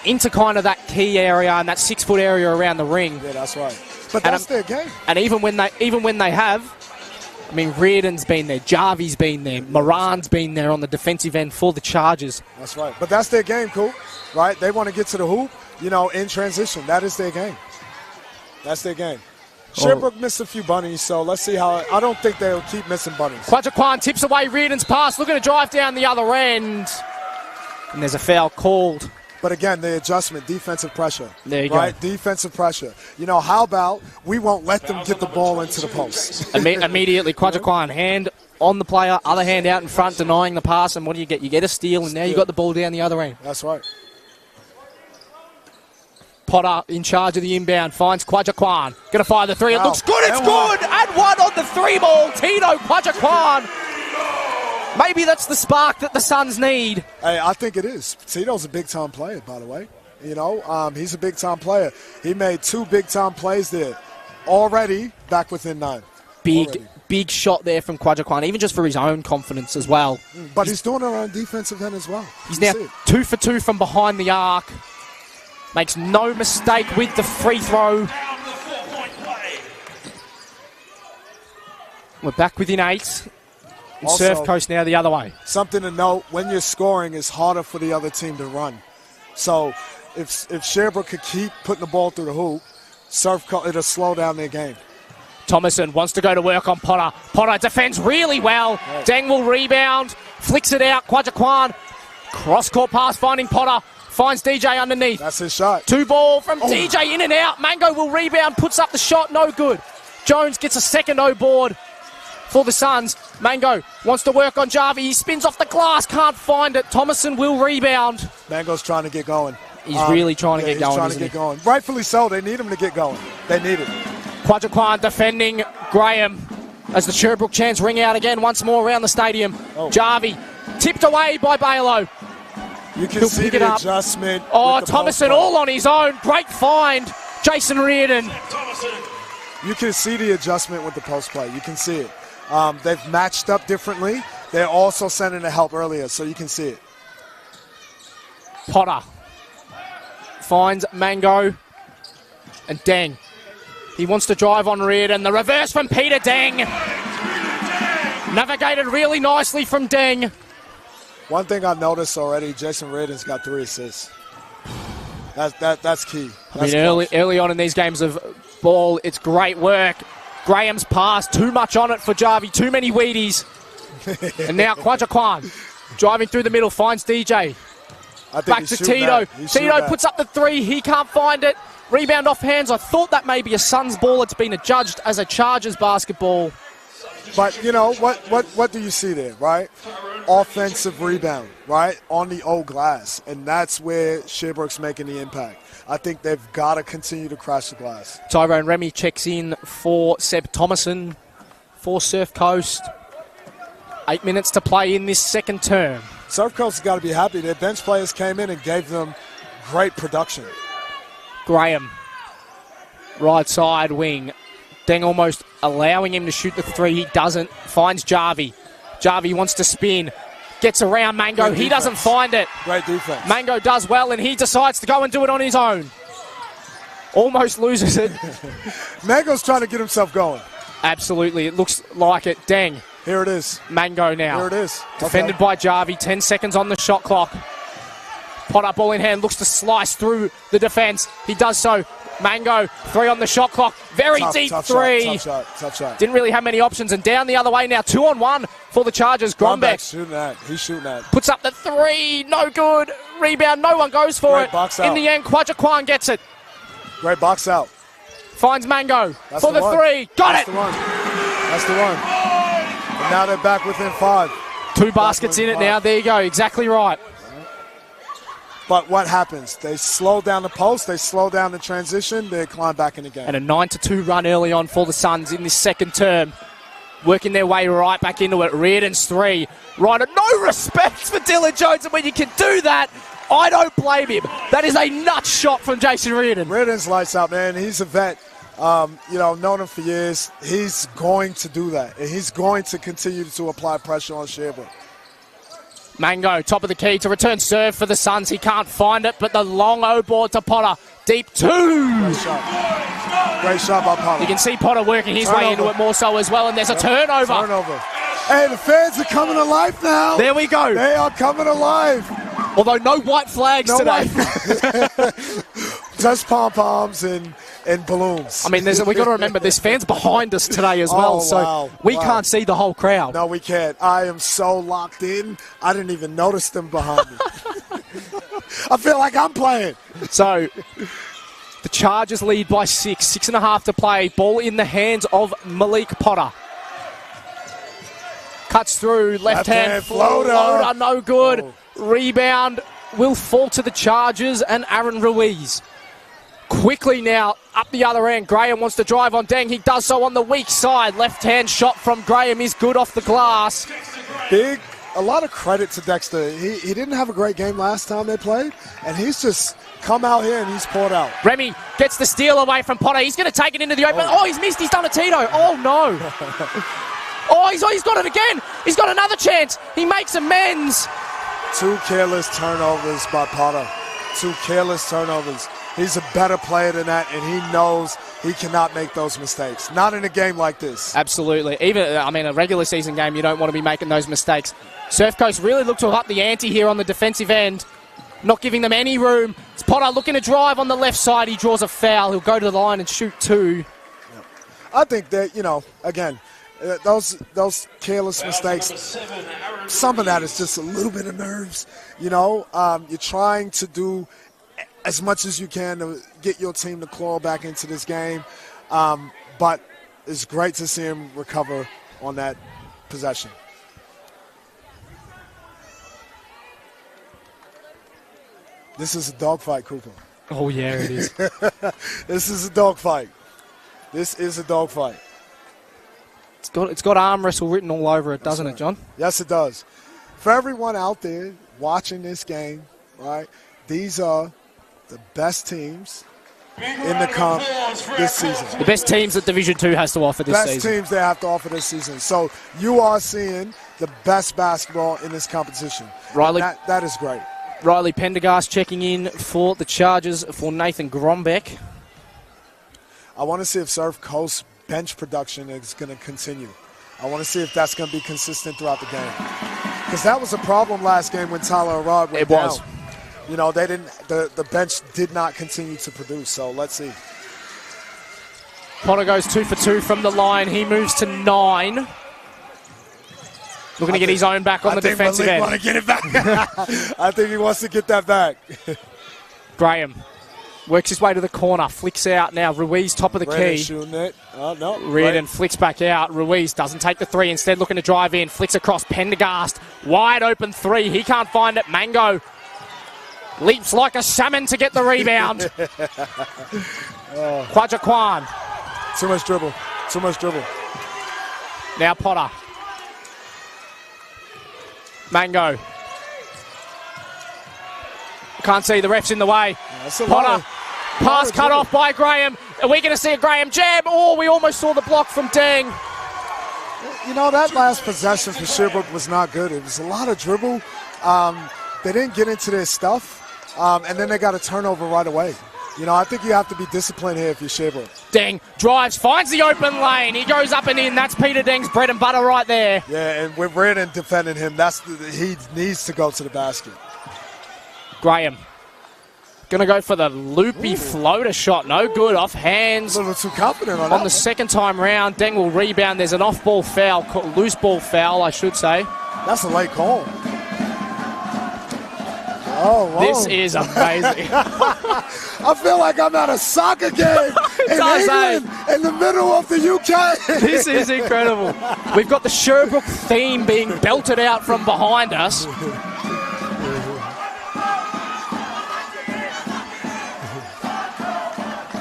into kind of that key area and that 6-foot area around the ring. Yeah, that's right. But that's their game. And even when they have, I mean, Reardon's been there, Jarvie's been there, Moran's been there on the defensive end for the Chargers. That's right. But that's their game, cool, right? They want to get to the hoop, you know, in transition. That is their game. That's their game. Sherbrooke missed a few bunnies, so let's see how. I don't think they'll keep missing bunnies. Quadjaquan tips away Reardon's pass, looking to drive down the other end. And there's a foul called. But again, the adjustment, defensive pressure. There you go. go. Defensive pressure. You know, how about we won't let them get the ball into the post? Immediately, Quadjaquan, hand on the player, other hand out in front, denying the pass, and what do you get? You get a steal, and now you've got the ball down the other end. That's right. Potter in charge of the inbound, finds Quadjaquan. Going to fire the 3. It looks good, it's And good! And 1 on the 3 ball. Tito Quadjaquan. Maybe that's the spark that the Suns need. Hey, I think it is. Tito's a big-time player, by the way. You know, he's a big-time player. He made 2 big-time plays there already back within 9. Big shot there from Quadjaquan, even just for his own confidence as well. But he's doing it on defensive end as well. He's now 2 for 2 from behind the arc. Makes no mistake with the free throw. We're back within 8. And Also, Surfcoast now the other way. Something to note, when you're scoring, it's harder for the other team to run. So if Sherbrooke could keep putting the ball through the hoop, Surfcoast, it'll slow down their game. Thomason wants to go to work on Potter. Potter defends really well. Right. Deng will rebound. Flicks it out. Quadjaquan. Cross-court pass finding Potter. Finds DJ underneath. That's his shot. 2 ball from DJ in and out. Mango will rebound. Puts up the shot. No good. Jones gets a second O board for the Suns. Mango wants to work on Jarvie. He spins off the glass. Can't find it. Thomason will rebound. Mango's trying to get going. He's really trying to get going, trying to get going. Rightfully so. They need him to get going. They need it. Quadjaquan defending Graham as the Sherbrooke chants ring out again once more around the stadium. Jarvie tipped away by Balo. You can He'll see pick it the up. adjustment. Oh, with the Thomason post all on his own. Great find. Jason Reardon. You can see the adjustment with the post play. You can see it. They've matched up differently. They're also sending the help earlier, so you can see it. Potter finds Mango and Deng. He wants to drive on Reardon. The reverse from Peter Deng. Navigated really nicely from Deng. One thing I've noticed already, Jason Reardon's got 3 assists. That's key. I mean, early on in these games of ball, it's great work. Graham's pass, too much on it for Jarvie, too many Wheaties. And now Quadjaquan driving through the middle, finds DJ. Back to Tito. Tito puts up the 3, he can't find it. Rebound off hands. I thought that may be a Suns ball. It's been adjudged as a Chargers basketball. But, you know, what do you see there, right? Offensive rebound, right, on the old glass. And that's where Sherbrooke's making the impact. I think they've got to continue to crash the glass. Tyrone Remy checks in for Seb Thomason for Surfcoast. 8 minutes to play in this second term. Surfcoast has got to be happy. Their bench players came in and gave them great production. Graham, right side wing. Deng almost allowing him to shoot the 3. He doesn't. Finds Jarvie. Jarvie wants to spin. Gets around Mango. He doesn't find it. Great defense. Mango does well, and he decides to go and do it on his own. Almost loses it. Mango's trying to get himself going. Absolutely. It looks like it. Deng. Here it is. Mango now. Here it is. Defended by Jarvie. 10 seconds on the shot clock. Potter, ball in hand, looks to slice through the defence. He does so. Mango, 3 on the shot clock. Very deep tough 3. Tough shot. Didn't really have many options. And down the other way now. 2-on-1 for the Chargers. Grombeck shooting that. He's shooting that. puts up the 3. No good. Rebound. No one goes for Great it. box out. In the end, Kwajakwan gets it. Great box out. Finds Mango for the one. 3. Got That's it. the one. That's the one. And now they're back within 5. 2 baskets in it now. There you go. Exactly right. But what happens? They slow down the post, they slow down the transition, they climb back in the game. And a 9-2 run early on for the Suns in this second term. Working their way right back into it. Reardon's 3. Right, no respect for Dylan Jones. And when you can do that, I don't blame him. That is a nut shot from Jason Reardon. Reardon's lights out, man. He's a vet. Known him for years. He's going to do that. And he's going to continue to apply pressure on Sherbrooke. Mango, top of the key to return serve for the Suns. He can't find it, but the long O-board to Potter. Deep 2. Great shot. Great shot by Potter. You can see Potter working his way into it more so as well, and there's a turnover. Hey, the fans are coming to life now. There we go. They are coming to life. Although no white flags today. Just pom-poms and balloons. I mean, we got to remember, there's fans behind us today as well, so we can't see the whole crowd. No, we can't. I am so locked in, I didn't even notice them behind me. I feel like I'm playing. So, the Chargers lead by 6. 6.5 to play. Ball in the hands of Malik Potter. Cuts through, left-hand floater. No good. Oh. Rebound will fall to the Chargers and Aaron Ruiz. Quickly now, up the other end. Graham wants to drive on Deng. He does so on the weak side. Left-hand shot from Graham is good off the glass. A lot of credit to Dexter. He didn't have a great game last time they played, and he's just come out here and he's poured out. Remy gets the steal away from Potter. He's going to take it into the open. Oh, he's missed. He's done a Tito. Oh, no. Oh, he's got it again. He's got another chance. He makes amends. 2 careless turnovers by Potter. 2 careless turnovers. He's a better player than that, and he knows he cannot make those mistakes. Not in a game like this. Absolutely. Even, a regular season game, you don't want to be making those mistakes. Surfcoast really look to up the ante here on the defensive end. Not giving them any room. It's Potter looking to drive on the left side. He draws a foul. He'll go to the line and shoot 2. I think that, again, those careless mistakes, some of that is just a little bit of nerves. You're trying to do as much as you can to get your team to claw back into this game. But it's great to see him recover on that possession. This is a dogfight, Cooper. Oh, yeah, it is. This is a dogfight. This is a dogfight. It's got arm wrestle written all over it, doesn't it, John? Yes, it does. For everyone out there watching this game, right, these are the best teams in the comp this season. The best teams that Division 2 has to offer this season. Best teams they have to offer this season. So you are seeing the best basketball in this competition. Riley, that is great. Riley Pendergast checking in for the Chargers for Nathan Grombeck. I want to see if Surfcoast bench production is going to continue. I want to see if that's going to be consistent throughout the game. Because that was a problem last game when Tyler Arad went down. It was. They didn't. The bench did not continue to produce. So let's see. Potter goes 2 for 2 from the line. He moves to 9. Looking to get his own back on the defensive end. I think Malik want to get it back. I think he wants to get that back. Graham works his way to the corner. Flicks out now. Ruiz top of the key. Shooting it. Oh, no. Reardon flicks back out. Ruiz doesn't take the 3. Instead looking to drive in. Flicks across. Pendergast. Wide open 3. He can't find it. Mango leaps like a salmon to get the rebound. Kwajakwan. Too much dribble. Too much dribble. Now Potter. Mango. Can't see, the ref's in the way. Potter. Pass cut off by Graham. Are we going to see a Graham jam? Oh, we almost saw the block from Deng. That last possession for Sherbrooke was not good. It was a lot of dribble. They didn't get into their stuff, and then they got a turnover right away. You know, I think you have to be disciplined here if you're Sherbrooke. Deng drives, finds the open lane. He goes up and in. That's Peter Deng's bread and butter right there. Yeah, and with Reardon defending him, he needs to go to the basket. Graham going to go for the loopy floater shot. No good. Off hands. A little too confident on that. On the second time round, Deng will rebound. There's an off-ball foul, loose ball foul, I should say. That's a late call. Oh, whoa. This is amazing. I feel like I'm at a soccer game in England in the middle of the UK. This is incredible. We've got the Sherbrooke theme being belted out from behind us.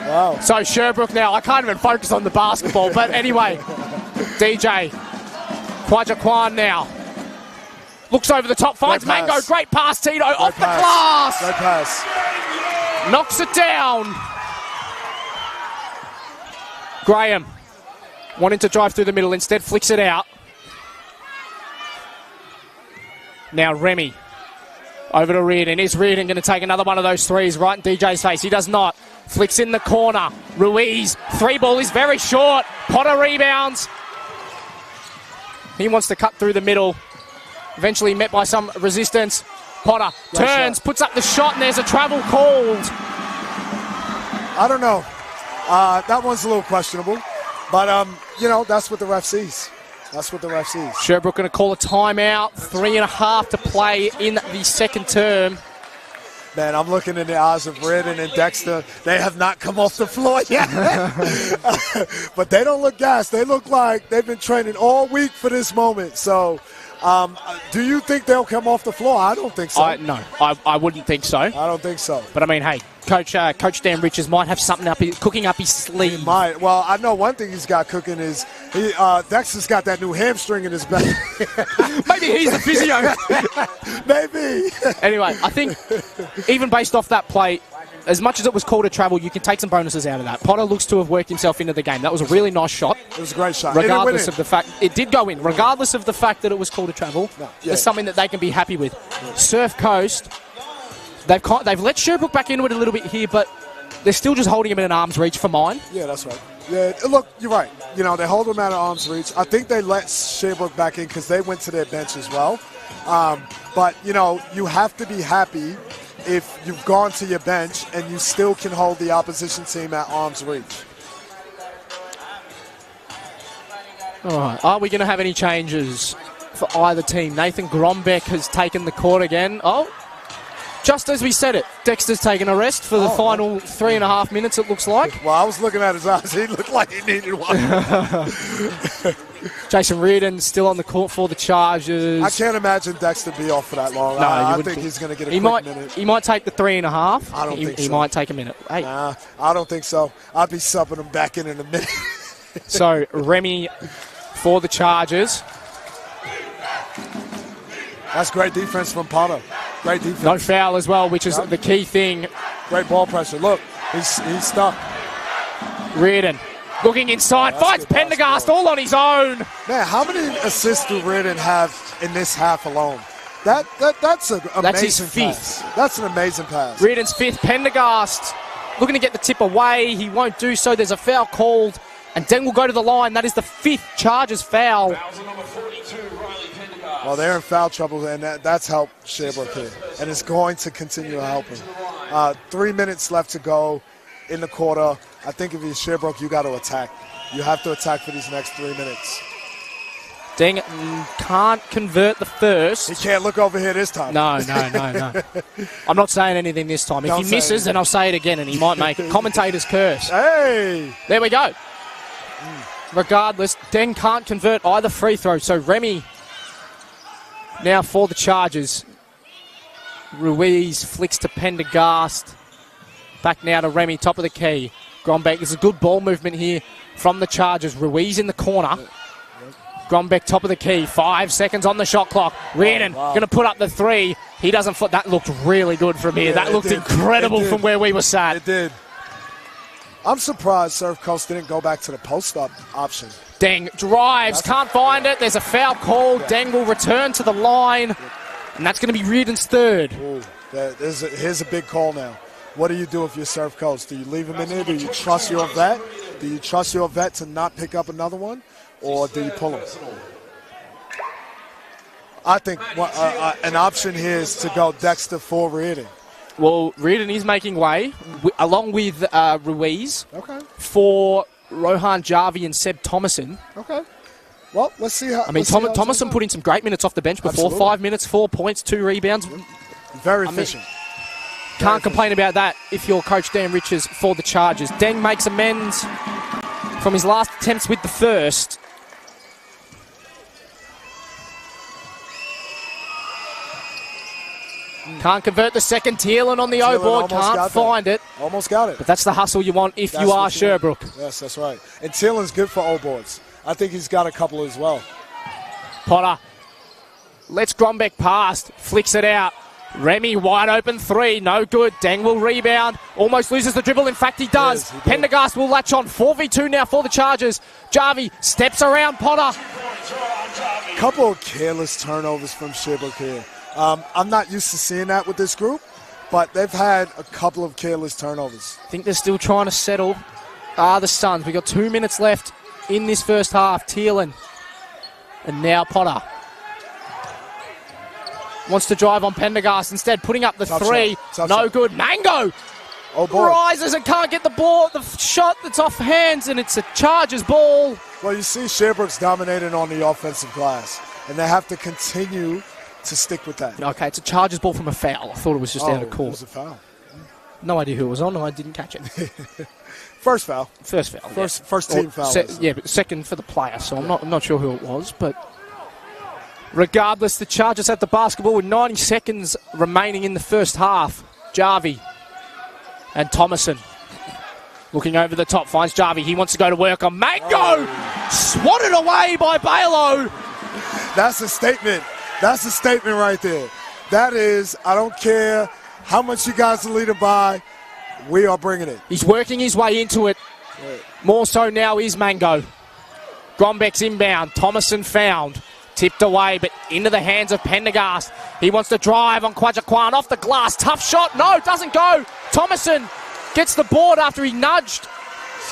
Wow. So Sherbrooke now, I can't even focus on the basketball, but anyway, DJ Kwajakwan now. Looks over the top, finds Great pass. Mango. Great pass, Tito. Great off pass. the glass. Great pass. Knocks it down. Graham wanting to drive through the middle, instead flicks it out. Now Remy over to Reardon. Is Reardon going to take another one of those threes right in DJ's face? He does not. Flicks in the corner. Ruiz. Three ball is very short. Potter rebounds. He wants to cut through the middle. Eventually met by some resistance. Potter turns, puts up the shot, and there's a travel called. I don't know. That one's a little questionable. But, you know, that's what the ref sees. That's what the ref sees. Sherbrooke going to call a timeout. 3.5 to play in the second term. Man, I'm looking in the eyes of Reardon and Dexter. They have not come off the floor yet. But they don't look gassed. They look like they've been training all week for this moment. So, do you think they'll come off the floor? I don't think so. No, I wouldn't think so. I don't think so. But, I mean, hey, Coach Dan Richards might have something cooking up his sleeve. He might. Well, I know one thing he's got cooking is Dexter's got that new hamstring in his back. Maybe he's the physio. Maybe. Anyway, I think even based off that play, as much as it was called a travel, you can take some bonuses out of that. Potter looks to have worked himself into the game. That was a really nice shot. It was a great shot. Regardless of the fact, it did go in. Regardless of the fact that it was called a travel, there's something that they can be happy with. Surfcoast, they've let Sherbrooke back into it a little bit here, but they're still just holding him in an arm's reach for mine. Yeah, that's right. Yeah, look, you're right. You know, they hold him out of arm's reach. I think they let Sherbrooke back in because they went to their bench as well. But, you know, you have to be happy if you've gone to your bench and you still can hold the opposition team at arm's reach. All right. Are we going to have any changes for either team? Nathan Grombeck has taken the court again. Oh, just as we said it, Dexter's taken a rest for the final 3.5 minutes, it looks like. Well, I was looking at his eyes. He looked like he needed one. Jason Reardon still on the court for the Chargers. I can't imagine Dexter be off for that long. No, I think he's going to get a quick minute. He might take the 3.5. I don't think so. He might take a minute. Hey. Nah, I don't think so. I'd be subbing him back in a minute. So, Remy for the Chargers. That's great defense from Potter. Great defense. No foul as well, which is the key thing. Great ball pressure. Look, he's stuck. Reardon looking inside, finds Pendergast all on his own. Man, how many assists do Reardon have in this half alone? That's an amazing That's his fifth. pass. That's an amazing pass. Reardon's fifth. Pendergast looking to get the tip away. He won't do so. There's a foul called, and Deng will go to the line. That is the fifth Chargers foul. Well, they're in foul trouble, and that's helped Sherbrooke here. And it's going to continue to help him. 3 minutes left to go in the quarter. I think if you're Sherbrooke, you got to attack. You have to attack for these next 3 minutes. Deng can't convert the first. He can't look over here this time. No. I'm not saying anything this time. If he misses, then I'll say it again, and he might make it. Commentator's curse. Hey! There we go. Regardless, Deng can't convert either free throw. So Remy now for the Chargers. Ruiz flicks to Pendergast. Back now to Remy, top of the key. Grombeck, there's a good ball movement here from the Chargers. Ruiz in the corner. Grombeck, top of the key. 5 seconds on the shot clock. Reardon going to put up the three. He doesn't foot. That looked really good from here. Yeah, that looked incredible from where we were sat. It did. I'm surprised Surfcoast didn't go back to the post-up option. Deng drives, can't find it. There's a foul call. Deng will return to the line. And that's going to be Reardon's third. Ooh, here's a big call now. what do you do if you're Surfcoast? Do you leave him in there? Do you trust your vet? Do you trust your vet to not pick up another one? Or do you pull him? I think an option here is to go Dexter for Reardon. Well, Reardon is making way, along with Ruiz, for Rohan Jarvi and Seb Thomason. Okay. Well, let's see how... I mean, Thomason put in some great minutes off the bench before. Absolutely. 5 minutes, 4 points, 2 rebounds. Very efficient. Can't complain about that if you're Coach Dan Riches for the Chargers. Deng makes amends from his last attempts with the first. Can't convert the second. Thielen on the O board. Can't find it. Almost got it. But that's the hustle you want if you are Sherbrooke. Yes, that's right. And Thielen's good for O boards. I think he's got a couple as well. Potter lets Grombeck past. Flicks it out. Remy wide open 3. No good. Deng will rebound. Almost loses the dribble. In fact, he does. Pendergast will latch on. 4v2 now for the Chargers. Jarvi steps around Potter. Couple of careless turnovers from Sherbrooke here. I'm not used to seeing that with this group, but they've had a couple of careless turnovers. I think they're still trying to settle the Suns. We've got 2 minutes left in this first half. Thielen and now Potter. Wants to drive on Pendergast instead, putting up the Tough 3. shot. No good. Mango rises and can't get the ball. The shot that's off hands, and it's a Chargers ball. Well, you see Sherbrooke's dominating on the offensive glass, and they have to continue to stick with that. Okay, it's a Chargers ball from a foul. I thought it was just out of court. It was a foul. No idea who it was on. I didn't catch it. First foul. First foul. First team foul. But second for the player, so I'm not sure who it was. But regardless, the Chargers have the basketball with 90 seconds remaining in the first half. Jarvi and Thomason looking over the top, finds Jarvi. He wants to go to work on Mango. Swatted away by Balo. That's a statement. That's a statement right there. That is, I don't care how much you guys are leading by, we are bringing it. He's working his way into it. More so now is Mango. Grombeck's inbound. Thomason found. Tipped away, but into the hands of Pendergast. He wants to drive on Kwajakwan off the glass. Tough shot. No, doesn't go. Thomason gets the board after he nudged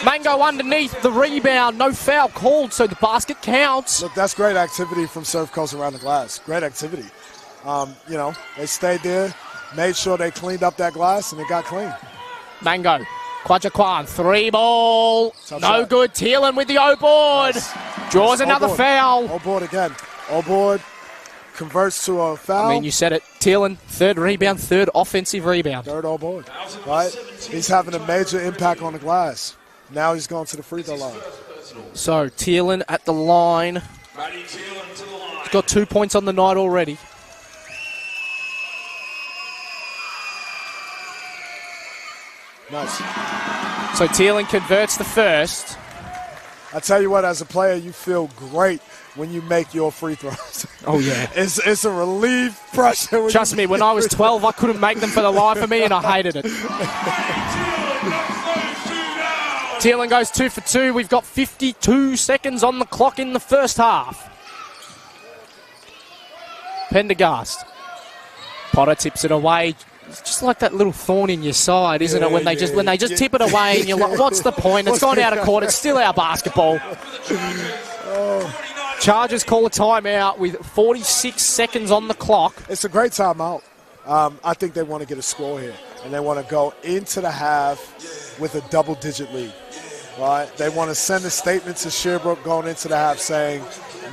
Mango underneath the rebound. No foul called, so the basket counts. Look, that's great activity from Surfcoast around the glass. Great activity. They stayed there, made sure they cleaned up that glass, and it got clean. Mango, Kwajakwan, 3 ball. Tough no shot. good. Thielen with the O board. Nice. Draws another foul. O board again. O board converts to a foul. I mean, you said it. Thielen, 3rd rebound, 3rd offensive rebound. 3rd O board. Right? He's having a major impact on the glass. Now he's going to the free throw line. So Thielen at the line. He's got 2 points on the night already. Nice. So Thielen converts the first. I tell you what, as a player, you feel great when you make your free throws. Oh, yeah. It's a relief pressure. Trust me, when I was 12, I couldn't make them for the life of me, and I hated it. Thielen goes 2 for 2. We've got 52 seconds on the clock in the first half. Pendergast. Potter tips it away. It's just like that little thorn in your side, isn't it? When they just tip it away, and you're like, "What's the point? It's gone out of court. It's still our basketball." Chargers call a timeout with 46 seconds on the clock. It's a great timeout. I think they want to get a score here, and they want to go into the half with a double-digit lead. Right? They want to send a statement to Sherbrooke going into the half saying,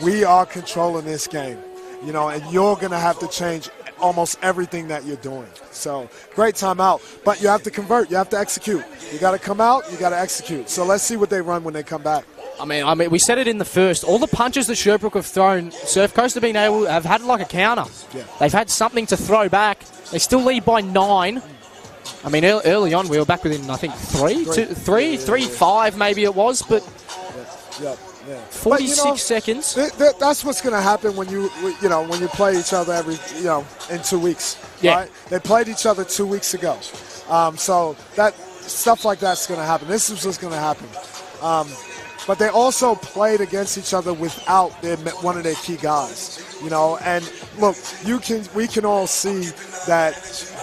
"We are controlling this game," and you're going to have to change almost everything that you're doing. So great timeout, but you have to convert. You have to execute. You got to come out. You got to execute. So let's see what they run when they come back. I mean, we said it in the first. All the punches that Sherbrooke have thrown, Surfcoast have had like a counter. Yeah. They've had something to throw back. They still lead by 9. I mean, early on we were back within, I think, 5 maybe it was, but Yeah. 46 seconds. That's what's going to happen when you play each other in 2 weeks. Yeah. Right? They played each other 2 weeks ago. So that stuff like that's going to happen. This is what's going to happen. But they also played against each other without one of their key guys. And look, we can all see that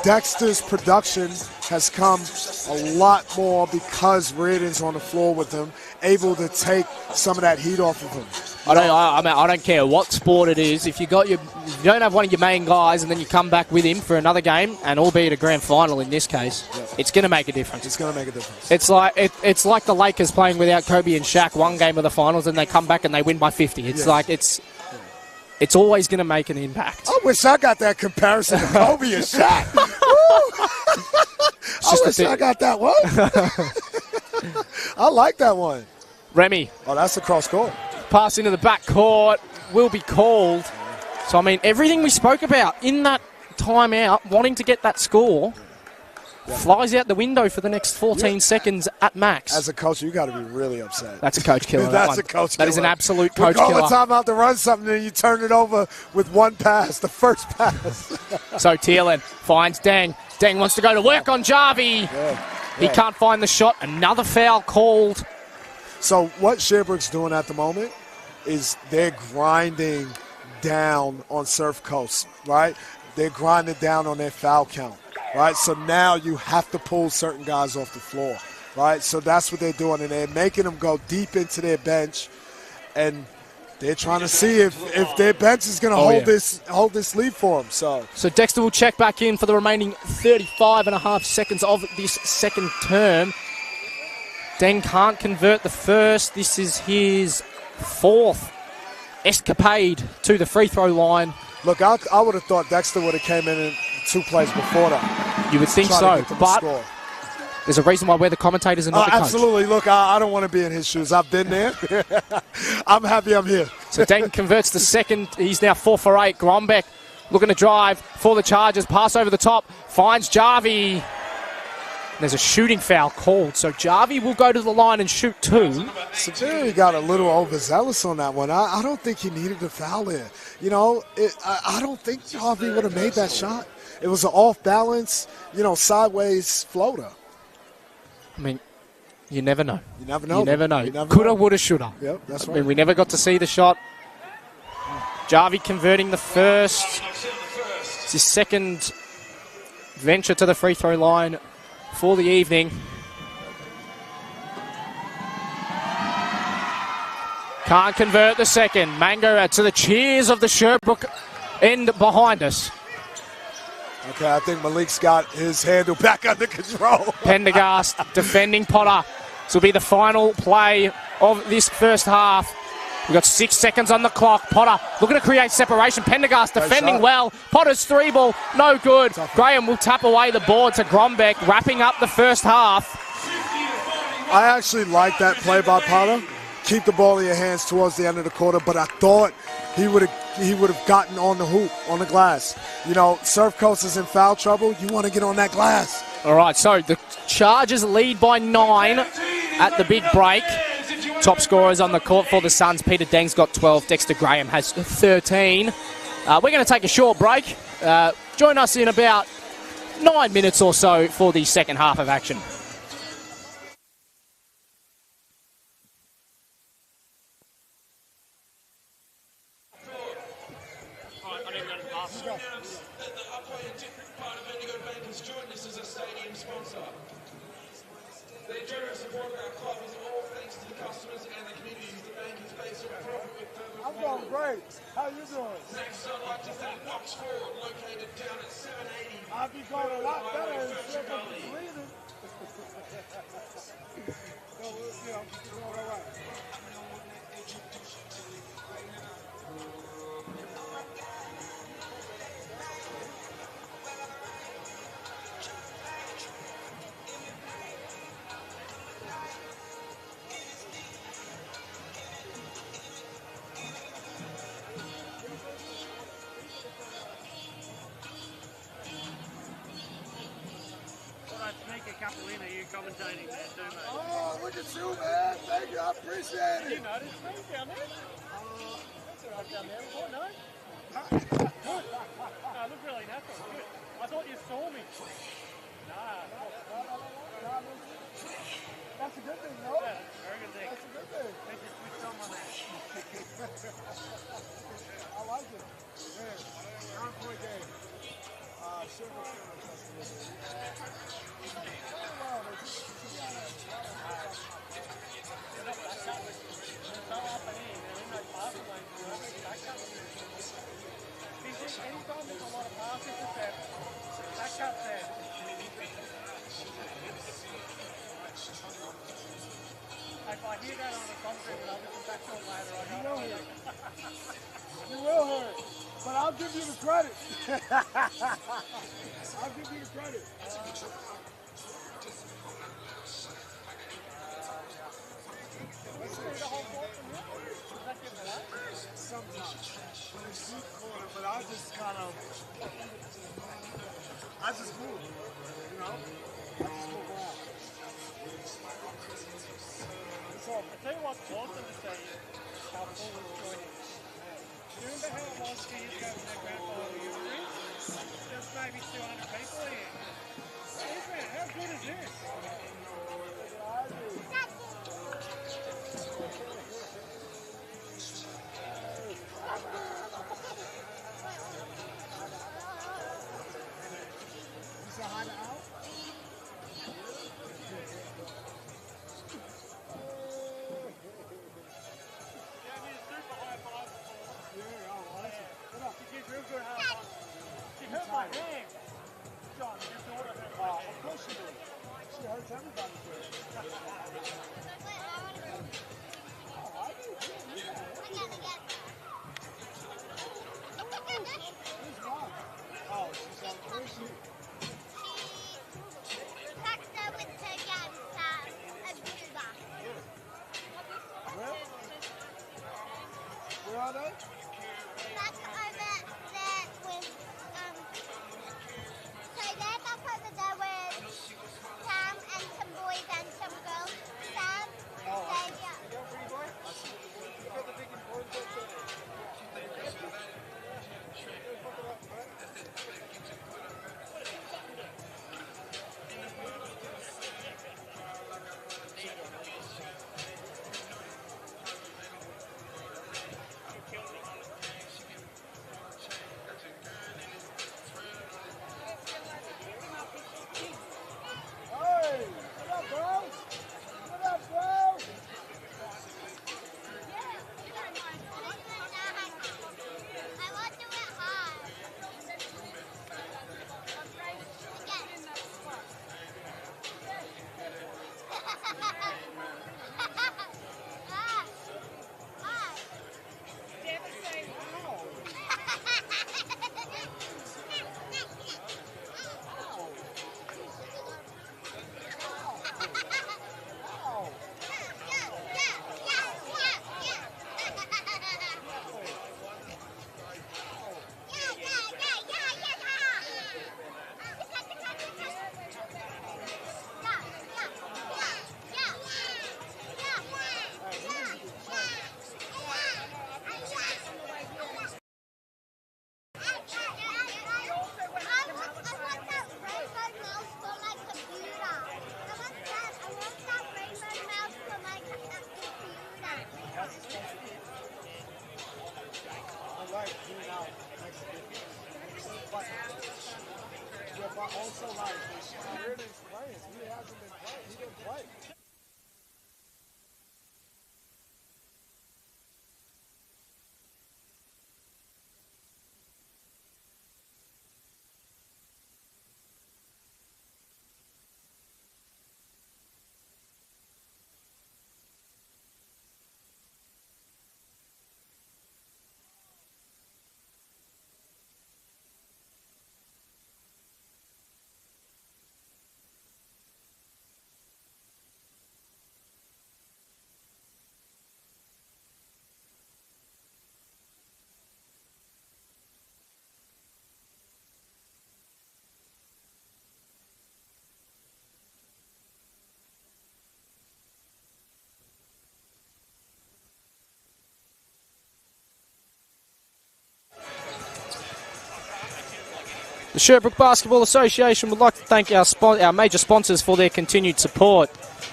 Dexter's production has come a lot more because Reardon's on the floor with him, able to take some of that heat off of him. I don't care what sport it is. If you don't have one of your main guys and then you come back with him for another game, and albeit a grand final in this case, it's going to make a difference. It's going to make a difference. It's like the Lakers playing without Kobe and Shaq one game of the finals, and they come back and they win by 50. It's always going to make an impact. I wish I got that comparison to Kobe and Shaq. I wish I got that one. I like that one. Remy. Oh, that's a cross court. Pass into the back court will be called. So, I mean, everything we spoke about in that timeout, wanting to get that score, flies out the window for the next 14 seconds at max. As a coach, you got to be really upset. That's a coach killer. That's a coach killer. That is an absolute coach killer. killer. We're calling timeout to run something, and you turn it over with one pass, the first pass. So Thielen finds Deng. Deng wants to go to work on Jarvie. He can't find the shot. Another foul called. So what Sherbrooke's doing at the moment is they're grinding down on Surfcoast, right? They're grinding down on their foul count, right? So now you have to pull certain guys off the floor, right? So that's what they're doing, and they're making them go deep into their bench, and they're trying to see if their bench is going to hold this lead for them. So Dexter will check back in for the remaining 35.5 seconds of this second term. Deng can't convert the first. This is his fourth escapade to the free throw line. Look, I would have thought Dexter would have came in 2 plays before that. You would think so, but there's a reason why we're the commentators and not the coach. Absolutely. Look, I don't want to be in his shoes. I've been there. I'm happy I'm here. So Deng converts the second. He's now 4 for 8. Grombeck looking to drive for the Chargers. Pass over the top. Finds Jarvie. There's a shooting foul called, so Jarvie will go to the line and shoot 2. Severi got a little overzealous on that one. I don't think he needed a foul there. You know, I don't think Jarvie would have made that shot. It was an off-balance, sideways floater. I mean, you never know. You never know. You never know. Coulda, woulda, shoulda. Yep, that's right. I mean, we never got to see the shot. Jarvie converting the first. It's his second venture to the free throw line for the evening. Can't convert the second. Mango to the cheers of the Sherbrooke end behind us. Okay, I think Malik's got his handle back under control. Pendergast defending Potter. This will be the final play of this first half. We've got 6 seconds on the clock. Potter looking to create separation. Pendergast defending well. Potter's 3 ball, no good. Graham will tap away the board to Grombeck, wrapping up the first half. I actually like that play by Potter. Keep the ball in your hands towards the end of the quarter, but I thought he would have gotten on the hoop, on the glass. Surfcoast is in foul trouble. You want to get on that glass. All right, so the Chargers lead by 9 at the big break. Top scorers on the court for the Suns. Peter Deng's got 12. Dexter Graham has 13. We're going to take a short break. Join us in about 9 minutes or so for the second half of action. Great. How you doing? Next, I'd like to thank Box 4, located down at 780. I'd be going a lot better in Sherbrooke leaving. Doing all right. Commentating there too, mate. Oh, look at you, man. Thank you. I appreciate it. You noticed me down there? That's all right down there. Oh, no? Good. No, look really natural. Good. I thought you saw me. Nah. That's a good thing, no? Yeah, that's a very good thing. That's a good thing. Thank you switched on my man. I like it. Man, on-point game. Sherbrooke. if I hear that on a concert and I'll listen back to it later, I You go, will hear it. You will hear it. But I'll give you the credit. I'll give you the credit. Sometimes. But I just kind of, I just move, you know? I just move around. So, I tell you what's awesome to see is how full it's joining. Do you remember how it was 2 years ago when they grand final reunion? There's maybe 200 people here. Israel, how good is this? She hurt my hand. John, your daughter hurt my hand. Of course she did. She hurts everybody. Oh, she's on where's she? Where are they? That's over there with, so they're back over there with Sam and some boys and some girls. Sam, Xavier. Hey, what up, bro? What up, bro? I want to do it hard. But also, like, Sheridan's playing. He hasn't been playing. He didn't play. The Sherbrooke Basketball Association would like to thank our major sponsors for their continued support.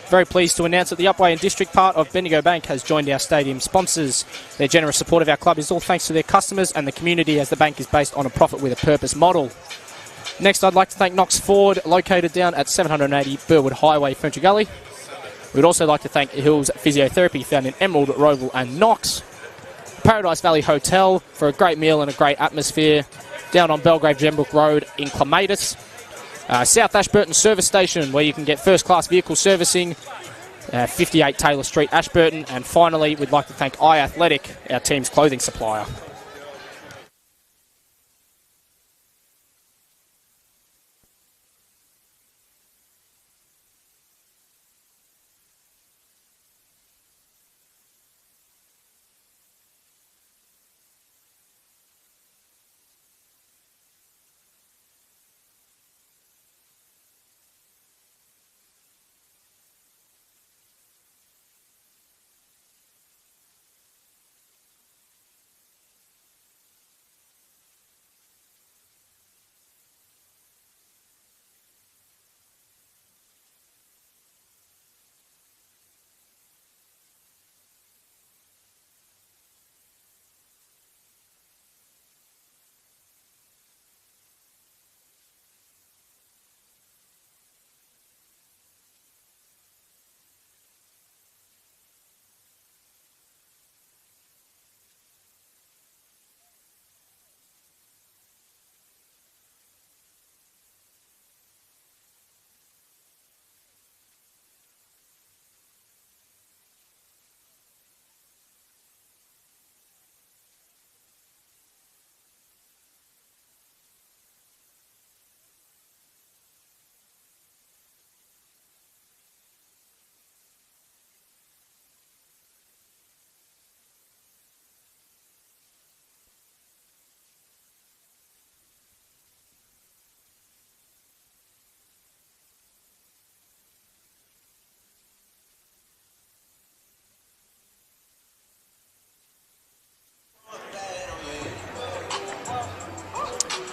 Very pleased to announce that the Upwey and District part of Bendigo Bank has joined our stadium sponsors. Their generous support of our club is all thanks to their customers and the community, as the bank is based on a profit with a purpose model. Next, I'd like to thank Knox Ford, located down at 780 Burwood Highway, French Gully. We'd also like to thank Hills Physiotherapy, found in Emerald, Roval and Knox. Paradise Valley Hotel for a great meal and a great atmosphere down on Belgrave Gembrook Road in Clematis. South Ashburton Service Station, where you can get first-class vehicle servicing 58 Taylor Street, Ashburton. And finally, we'd like to thank iAthletic, our team's clothing supplier.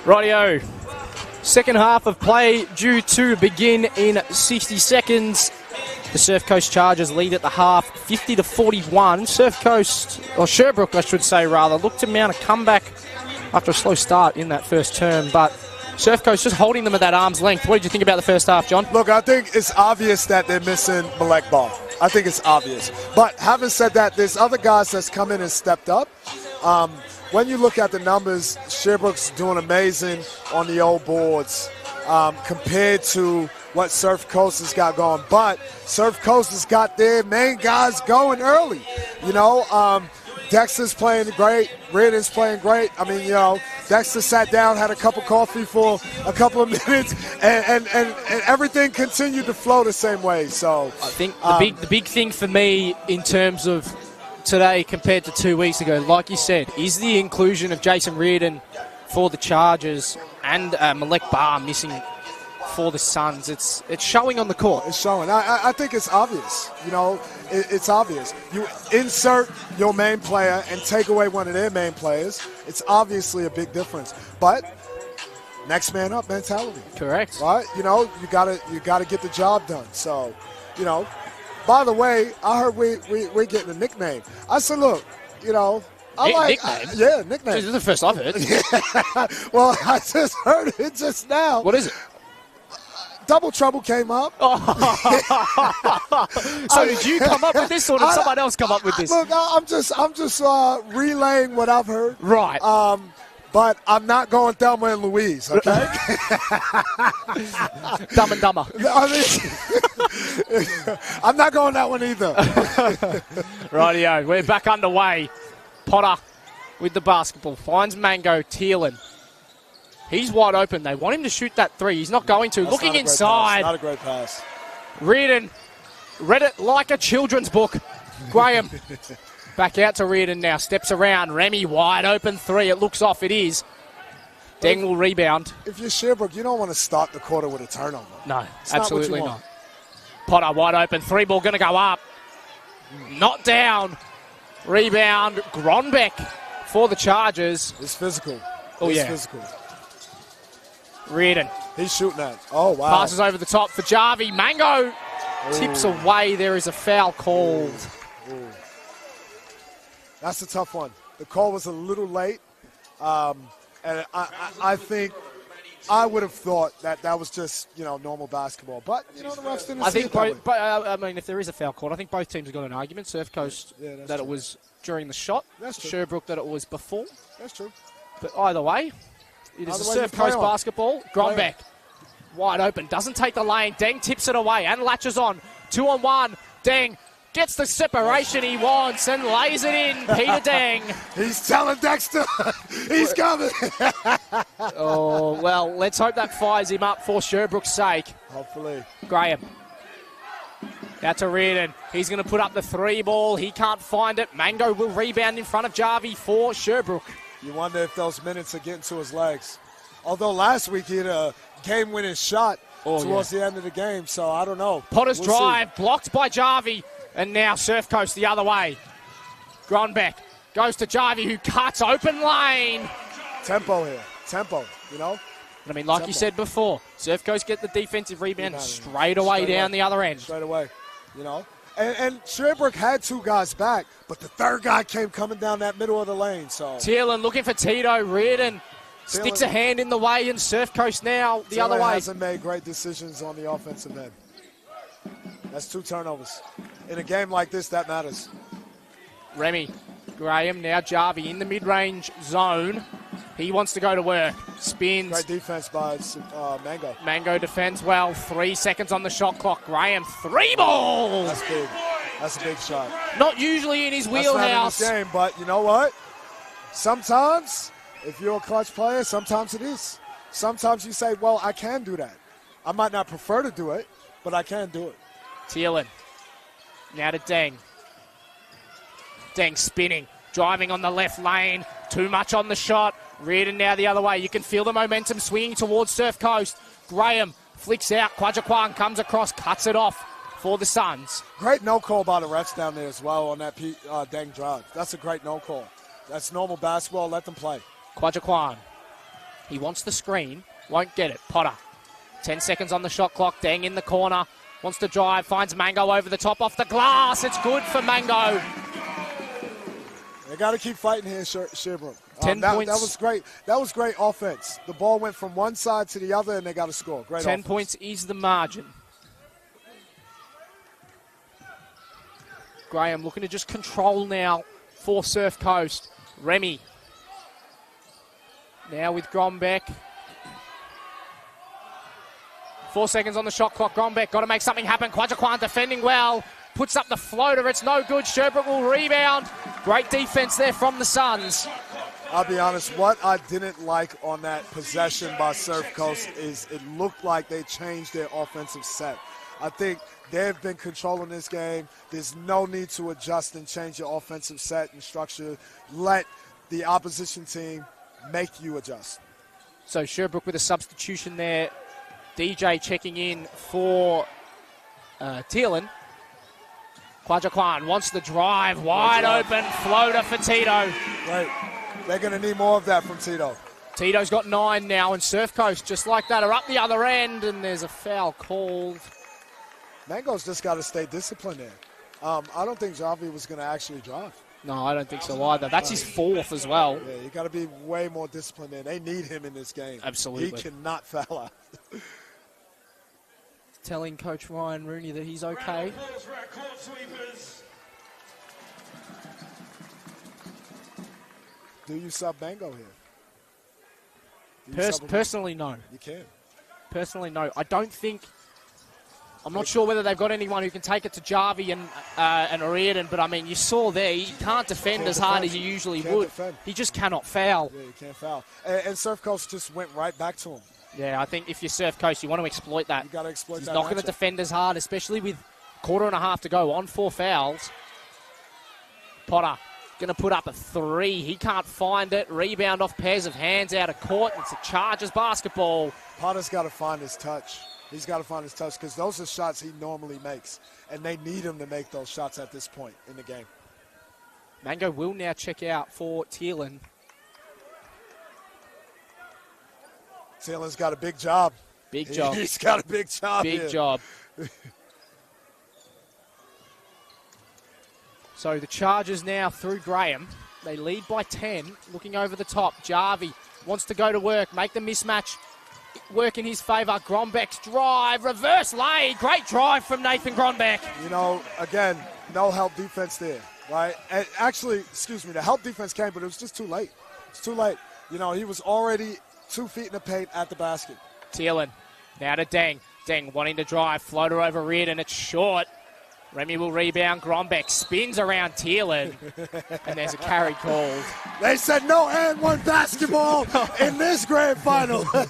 Rightio. Second half of play due to begin in 60 seconds. The Surfcoast Chargers lead at the half, 50-41. Surfcoast, or Sherbrooke, I should say, rather, looked to mount a comeback after a slow start in that first term, but Surfcoast just holding them at that arm's length. What did you think about the first half, John? Look, I think it's obvious that they're missing Malek Ball. I think it's obvious. But having said that, there's other guys that's come in and stepped up. When you look at the numbers, Sherbrooke's doing amazing on the old boards compared to what Surf Coast has got going. But Surf Coast has got their main guys going early. You know, Dexter's playing great. Reardon's playing great. I mean, you know, Dexter sat down, had a cup of coffee for a couple of minutes, and everything continued to flow the same way. So I think the big thing for me in terms of today compared to 2 weeks ago, like you said, is the inclusion of Jason Reardon for the Chargers and Malek Barr missing for the Suns. It's showing on the court. It's showing. I think it's obvious. You know, it's obvious. You insert your main player and take away one of their main players. It's obviously a big difference. But next man up mentality. Correct. Right? You know, you gotta get the job done. So, you know. By the way, I heard we're getting a nickname. I said, look, you know, nickname? Yeah, nickname. This is the first I've heard. Yeah. Well, I just heard it just now. What is it? Double Trouble came up. So did you come up with this, or did someone else come up with this? Look, I'm just relaying what I've heard. Right. But I'm not going Thelma and Louise, okay? Dumb and Dumber. I'm not going that one either. Rightio, we're back underway. Potter with the basketball. Finds Mango Thielen. He's wide open. They want him to shoot that three. He's not going to. That's looking not inside. Not a great pass. Reardon read it like a children's book. Graham back out to Reardon now. Steps around. Remy wide open three. It looks off. It is. Deng will rebound. If you're Sherbrooke, you don't want to start the quarter with a turnover. No, it's absolutely not. Not. Potter wide open. Three ball going to go up. Not down. Rebound. Gronbeck for the Chargers. It's physical. Oh, yeah. Physical. Reardon. He's shooting that. Oh, wow. Passes over the top for Jarvie. Mango tips away. There is a foul called. Ooh. That's a tough one. The call was a little late. And I think I would have thought that was just, you know, normal basketball. But, you know, the refs didn't see it that way. I mean, if there is a foul called, I think both teams have got an argument. Surfcoast that true. it was during the shot. That's true. Sherbrooke that it was before. That's true. But either way, it is Either a way, you play Surfcoast on. basketball. Gronbeck wide open. Doesn't take the lane. Deng tips it away and latches on. 2-on-1. Deng gets the separation he wants and lays it in. Peter Deng. He's telling Dexter he's coming. Oh, well, let's hope that fires him up for Sherbrooke's sake. Hopefully. Graham. Out to Reardon. He's going to put up the 3 ball. He can't find it. Mango will rebound in front of Jarvie for Sherbrooke. You wonder if those minutes are getting to his legs. Although last week he had a game-winning shot towards the end of the game, so I don't know. Potter's drive blocked by Jarvie, and now Surfcoast the other way. Gronbeck goes to Jarvie, who cuts open lane. Tempo here. Tempo, you know? I mean, like you said before, Surfcoast get the defensive rebound straight away down the other end. Straight away, you know? And Sherbrooke had 2 guys back, but the 3rd guy came coming down that middle of the lane. So Thielen looking for Tito. Reardon sticks a hand in the way, and Surfcoast now the other way. Hasn't made great decisions on the offensive end. That's 2 turnovers. In a game like this, that matters. Remy, Graham, now Jarvie in the mid-range zone. He wants to go to work. Spins. Great defense by Mango. Mango defends well. 3 seconds on the shot clock. Graham, 3 balls. That's big. That's a big shot. Not usually in his wheelhouse. That's not in his game, but you know what? Sometimes, if you're a clutch player, sometimes it is. Sometimes you say, well, I can do that. I might not prefer to do it, but I can do it. Thielen. Now to Deng. Deng spinning. Driving on the left lane. Too much on the shot. Reardon now the other way. You can feel the momentum swinging towards Surfcoast. Graham flicks out. Quadjaquan comes across, cuts it off for the Suns. Great no call by the refs down there as well on that Deng drive. That's a great no call. That's normal basketball. Let them play. Quadjaquan. He wants the screen. Won't get it. Potter. 10 seconds on the shot clock. Deng in the corner. Wants to drive. Finds Mango over the top off the glass. It's good for Mango. They got to keep fighting here, Sherbrooke. 10 points. That was great. That was great offense. The ball went from one side to the other, and they got to score. Great 10 offense. points is the margin. Graham looking to just control now for Surfcoast. Remy. Now with Grombeck. 4 seconds on the shot clock. Grombeck got to make something happen. Quadjaquan defending well. Puts up the floater. It's no good. Sherbrooke will rebound. Great defense there from the Suns. I'll be honest, what I didn't like on that possession by Surfcoast is it looked like they changed their offensive set. I think they've been controlling this game. There's no need to adjust and change your offensive set and structure. Let the opposition team make you adjust. So Sherbrooke with a substitution there. DJ checking in for Thielen. Quadjaquan wants the drive. Wide open floater for Tito. Right. They're going to need more of that from Tito. Tito's got 9 now, and Surfcoast, just like that, are up the other end, and there's a foul called. Mango's just got to stay disciplined there. I don't think Jarvie was going to actually drive. No, I don't think so either. That's his 4th as well. Yeah, you got to be way more disciplined there. They need him in this game. Absolutely. He cannot foul out. Telling Coach Ryan Rooney that he's okay. Do you sub Mango here? Personally, no. You can. Personally, no. I don't think. I'm not sure whether they've got anyone who can take it to Jarvie and Reardon, but I mean, you saw there, he can't defend as hard as he usually would. Defend. He just cannot foul. Yeah, you can't foul. And Surfcoast just went right back to him. Yeah, I think if you're Surfcoast, you want to exploit that. You got to exploit He's that. not going to defend as hard, especially with 1.5 to go on 4 fouls. Potter going to put up a 3. He can't find it. Rebound off pairs of hands out of court. It's a Chargers basketball. Potter's got to find his touch. He's got to find his touch because those are shots he normally makes, and they need him to make those shots at this point in the game. Mango will now check out for Thielen. Thielen's got a big job. Big job. He's got a big job Big here. job. So the Chargers now through Graham. They lead by 10. Looking over the top. Jarvie wants to go to work. Make the mismatch work in his favour. Grombeck's drive. Reverse lay. Great drive from Nathan Grombeck. You know, again, no help defense there, right? And actually, excuse me, the help defense came, but it was just too late. It's too late. You know, he was already 2 feet in the paint at the basket. Thielen now to Deng. Deng wanting to drive. Floater over Reardon. It's short. Remy will rebound. Grombeck spins around Thielen. And there's a carry called. They said no and one basketball in this grand final. I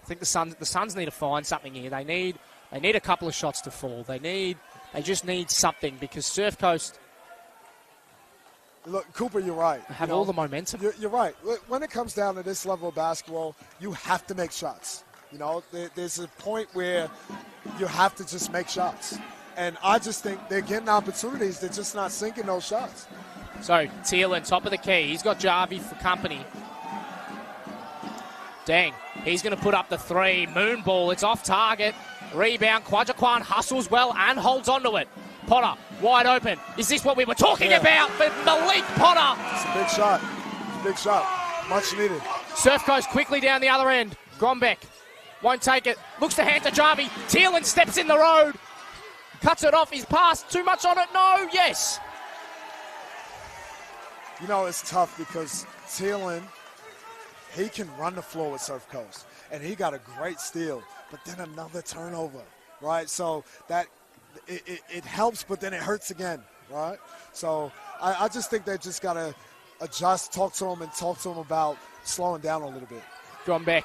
think the Suns need to find something here. They need a couple of shots to fall. They just need something because Surfcoast Look, Cooper, you're right. have all the momentum. You're right. When it comes down to this level of basketball, you have to make shots. You know, there's a point where you have to just make shots. And I just think they're getting opportunities. They're just not sinking those shots. So, Thielen, top of the key. He's got Jarvie for company. Dang. He's going to put up the three. Moon ball. It's off target. Rebound. Kwajaquan hustles well and holds onto it. Potter, wide open. Is this what we were talking about for Malik Potter? It's a big shot. It's a big shot. Much needed. Surfcoast quickly down the other end. Grombeck won't take it. Looks to hand to Jarvie. Thielen steps in the road. Cuts it off. He's passed. Too much on it. No. Yes. You know, it's tough because Thielen, he can run the floor with Surfcoast. And he got a great steal. But then another turnover, right? So that it helps, but then it hurts again, right? So I just think they just got to adjust, talk to him about slowing down a little bit. Grombeck.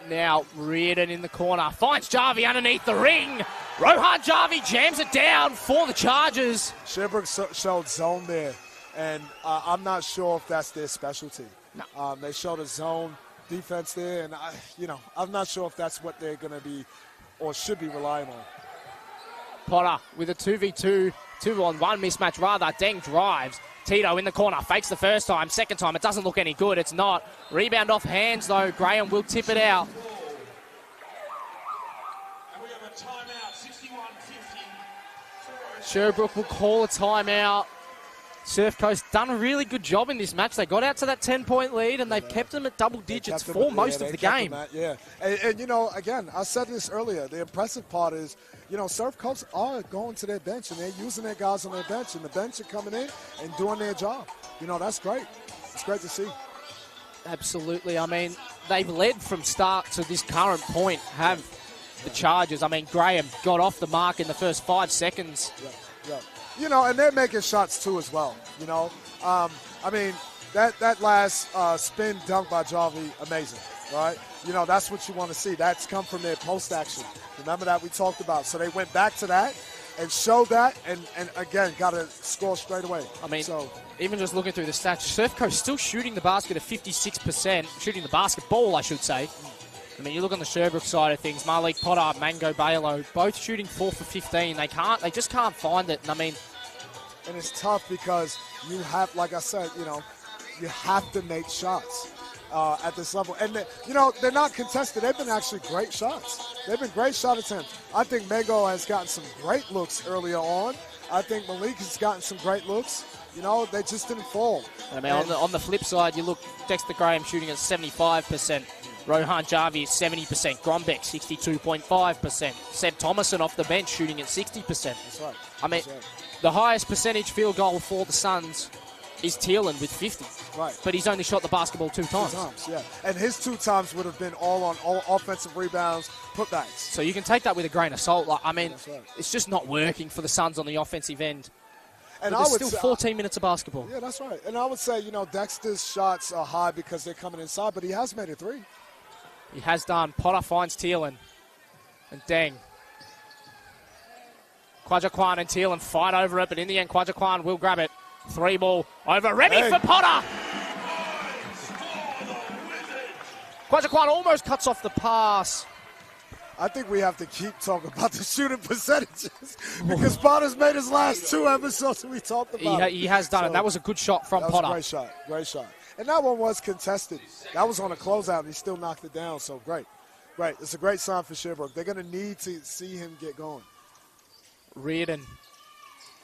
Now Reardon in the corner. Finds Jarvie underneath the ring. Rohan Jarvie jams it down for the Chargers. Sherbrooke showed zone there, and I'm not sure if that's their specialty. No. They showed a zone defense there, and I'm not sure if that's what they're going to be or should be relying on. Potter with a 2v2, 2-on-1 mismatch rather. Deng drives. Tito in the corner. Fakes the first time. Second time, it doesn't look any good. It's not. Rebound off hands, though. Graham will tip it out. And we have a timeout, 61-50. Sherbrooke will call a timeout. Surfcoast done a really good job in this match. They got out to that 10-point lead, and they've kept them at double digits for most of the game. And, again, I said this earlier. The impressive part is, Surfcoast are going to their bench, and they're using their guys on their bench, and the bench are coming in and doing their job. That's great. It's great to see. Absolutely. I mean, they've led from start to this current point, have the Chargers. I mean, Graham got off the mark in the first 5 seconds. Yeah. And they're making shots too as well. That last spin dunk by Jarvie, amazing, right? That's what you want to see. That's come from their post action. Remember that we talked about. So they went back to that and showed that, and again, got to score straight away. Even just looking through the stats, Surfcoast still shooting the basket at 56%, shooting the basketball, I should say. You look on the Sherbrooke side of things, Malik Potter, Mango Balo, both shooting 4 for 15. They just can't find it. And it's tough because you have, like I said, you have to make shots at this level. And, they're not contested. They've been actually great shots. They've been great shot attempts. I think Mango has gotten some great looks earlier on. I think Malik has gotten some great looks. They just didn't fall. On the flip side, you look, Dexter Graham shooting at 75%. Rohan Jarvie is 70%. Grombeck, 62.5%. Seb Thomason off the bench shooting at 60%. That's right. The highest percentage field goal for the Suns is Thielen with 50. Right. But he's only shot the basketball 2 times. 2 times, yeah. And his 2 times would have been all offensive rebounds, putbacks. So you can take that with a grain of salt. That's right. It's just not working for the Suns on the offensive end. And there's still 14 minutes of basketball. Yeah, that's right. And I would say, Dexter's shots are high because they're coming inside, but he has made a 3. He has done. Potter finds Thielen. And Deng. Kwajaquan and Thielen fight over it, but in the end, Kwajaquan will grab it. 3 ball over Remy for Potter. Kwajaquan almost cuts off the pass. I think we have to keep talking about the shooting percentages because Potter's made his last 2 episodes that we talked about. He has done it. That was a good shot from Potter. Great shot. And that one was contested. That was on a closeout, and he still knocked it down, so great. It's a great sign for Sherbrooke. They're going to need to see him get going. Reardon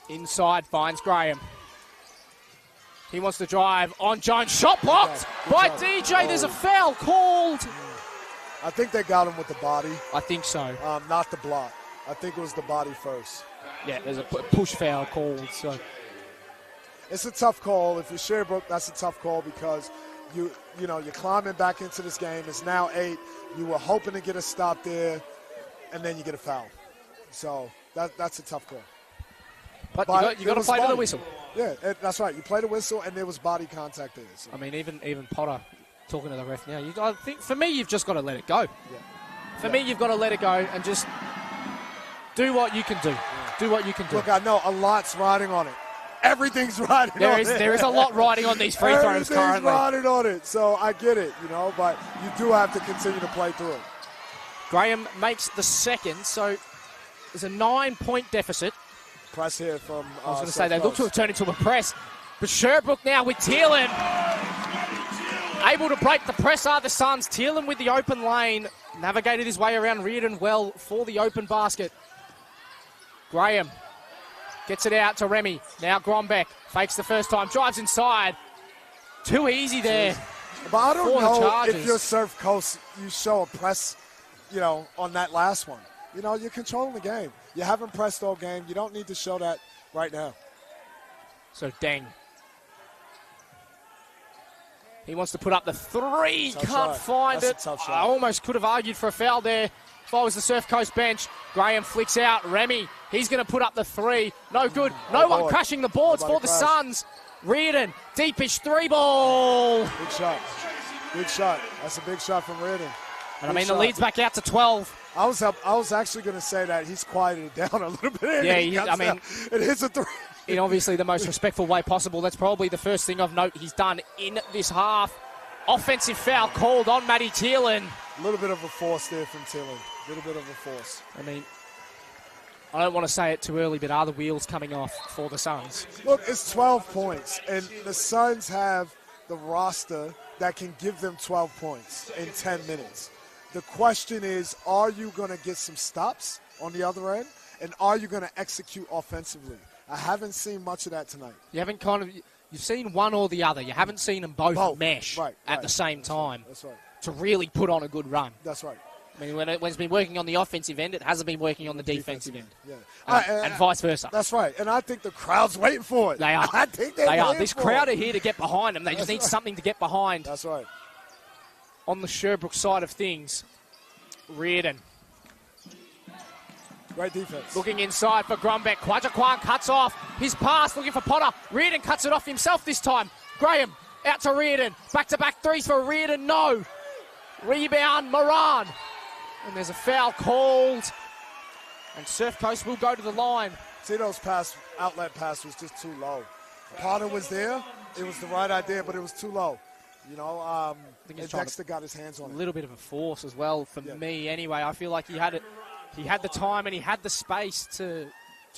inside finds Graham. He wants to drive on Jones. Shot blocked by DJ. There's a foul called. I think they got him with the body. I think so. Not the block. I think it was the body first. Yeah, there's a push foul called. So it's a tough call. If you're Sherbrooke, that's a tough call because you're climbing back into this game. It's now 8. You were hoping to get a stop there. and then you get a foul. So that's a tough call. But you got there to was play to the body. whistle. Yeah, that's right. You play the whistle, and there was body contact there. So. I mean, even Potter talking to the ref now. I think for me, you've just got to let it go. Yeah. For me, you've got to let it go and just do what you can do. Do what you can do. Look, I know a lot's riding on it. Everything's riding on it. There is a lot riding on these free throws currently. Everything's riding on it. So I get it, but you do have to continue to play through it. Graham makes the second, so there's a 9-point deficit. Press here from I was going to say, they look to have turned into a press. But Sherbrooke now with Thielen. Able to break the press are the Suns. Thielen with the open lane. Navigated his way around Reardon well for the open basket. Graham gets it out to Remy. Now Grombeck fakes the first time. Drives inside. Too easy there. But I don't for the know Chargers. if you're Surfcoast, you show a press, on that last one. You're controlling the game. You haven't pressed all game. You don't need to show that right now. So Deng. He wants to put up the three. Tough Can't shot. find That's it. a tough shot. I almost could have argued for a foul there if I was the Surf Coast bench. Graham flicks out. Remy, he's going to put up the three. No good. No one crashing the boards Nobody for the crashed. Suns. Reardon, deepish three ball. Big shot. Big shot. That's a big shot from Reardon. And I mean, the lead's back out to 12. I was actually going to say that he's quieted it down a little bit. Yeah, it hits a three. In obviously the most respectful way possible. That's probably the first thing of note he's done in this half. Offensive foul called on Matty Thielen. A little bit of a force there from Thielen. A little bit of a force. I mean, I don't want to say it too early, but are the wheels coming off for the Suns? Look, it's 12 points, and the Suns have the roster that can give them 12 points in 10 minutes. The question is, are you going to get some stops on the other end, and are you going to execute offensively? I haven't seen much of that tonight. You haven't you've seen one or the other. You haven't seen them both mesh at the same time. That's right. To really put on a good run. That's right. I mean, when it's been working on the offensive end, it hasn't been working on the defensive end. Yeah. And vice versa. That's right. And I think the crowd's waiting for it. They are. I think they are. This crowd are here to get behind them. They just need something to get behind. That's right. On the Sherbrooke side of things, Reardon. Great defense. Looking inside for Grumbeck. Kwajakwan cuts off his pass, looking for Potter. Reardon cuts it off himself this time. Graham out to Reardon. Back-to-back threes for Reardon. No. Rebound, Moran. And there's a foul called. And Surf Coast will go to the line. Tito's outlet pass was just too low. Potter was there. It was the right idea, but it was too low. And Dexter got his hands on it. A little bit of a force as well for me anyway. I feel like he had it. He had the time and he had the space to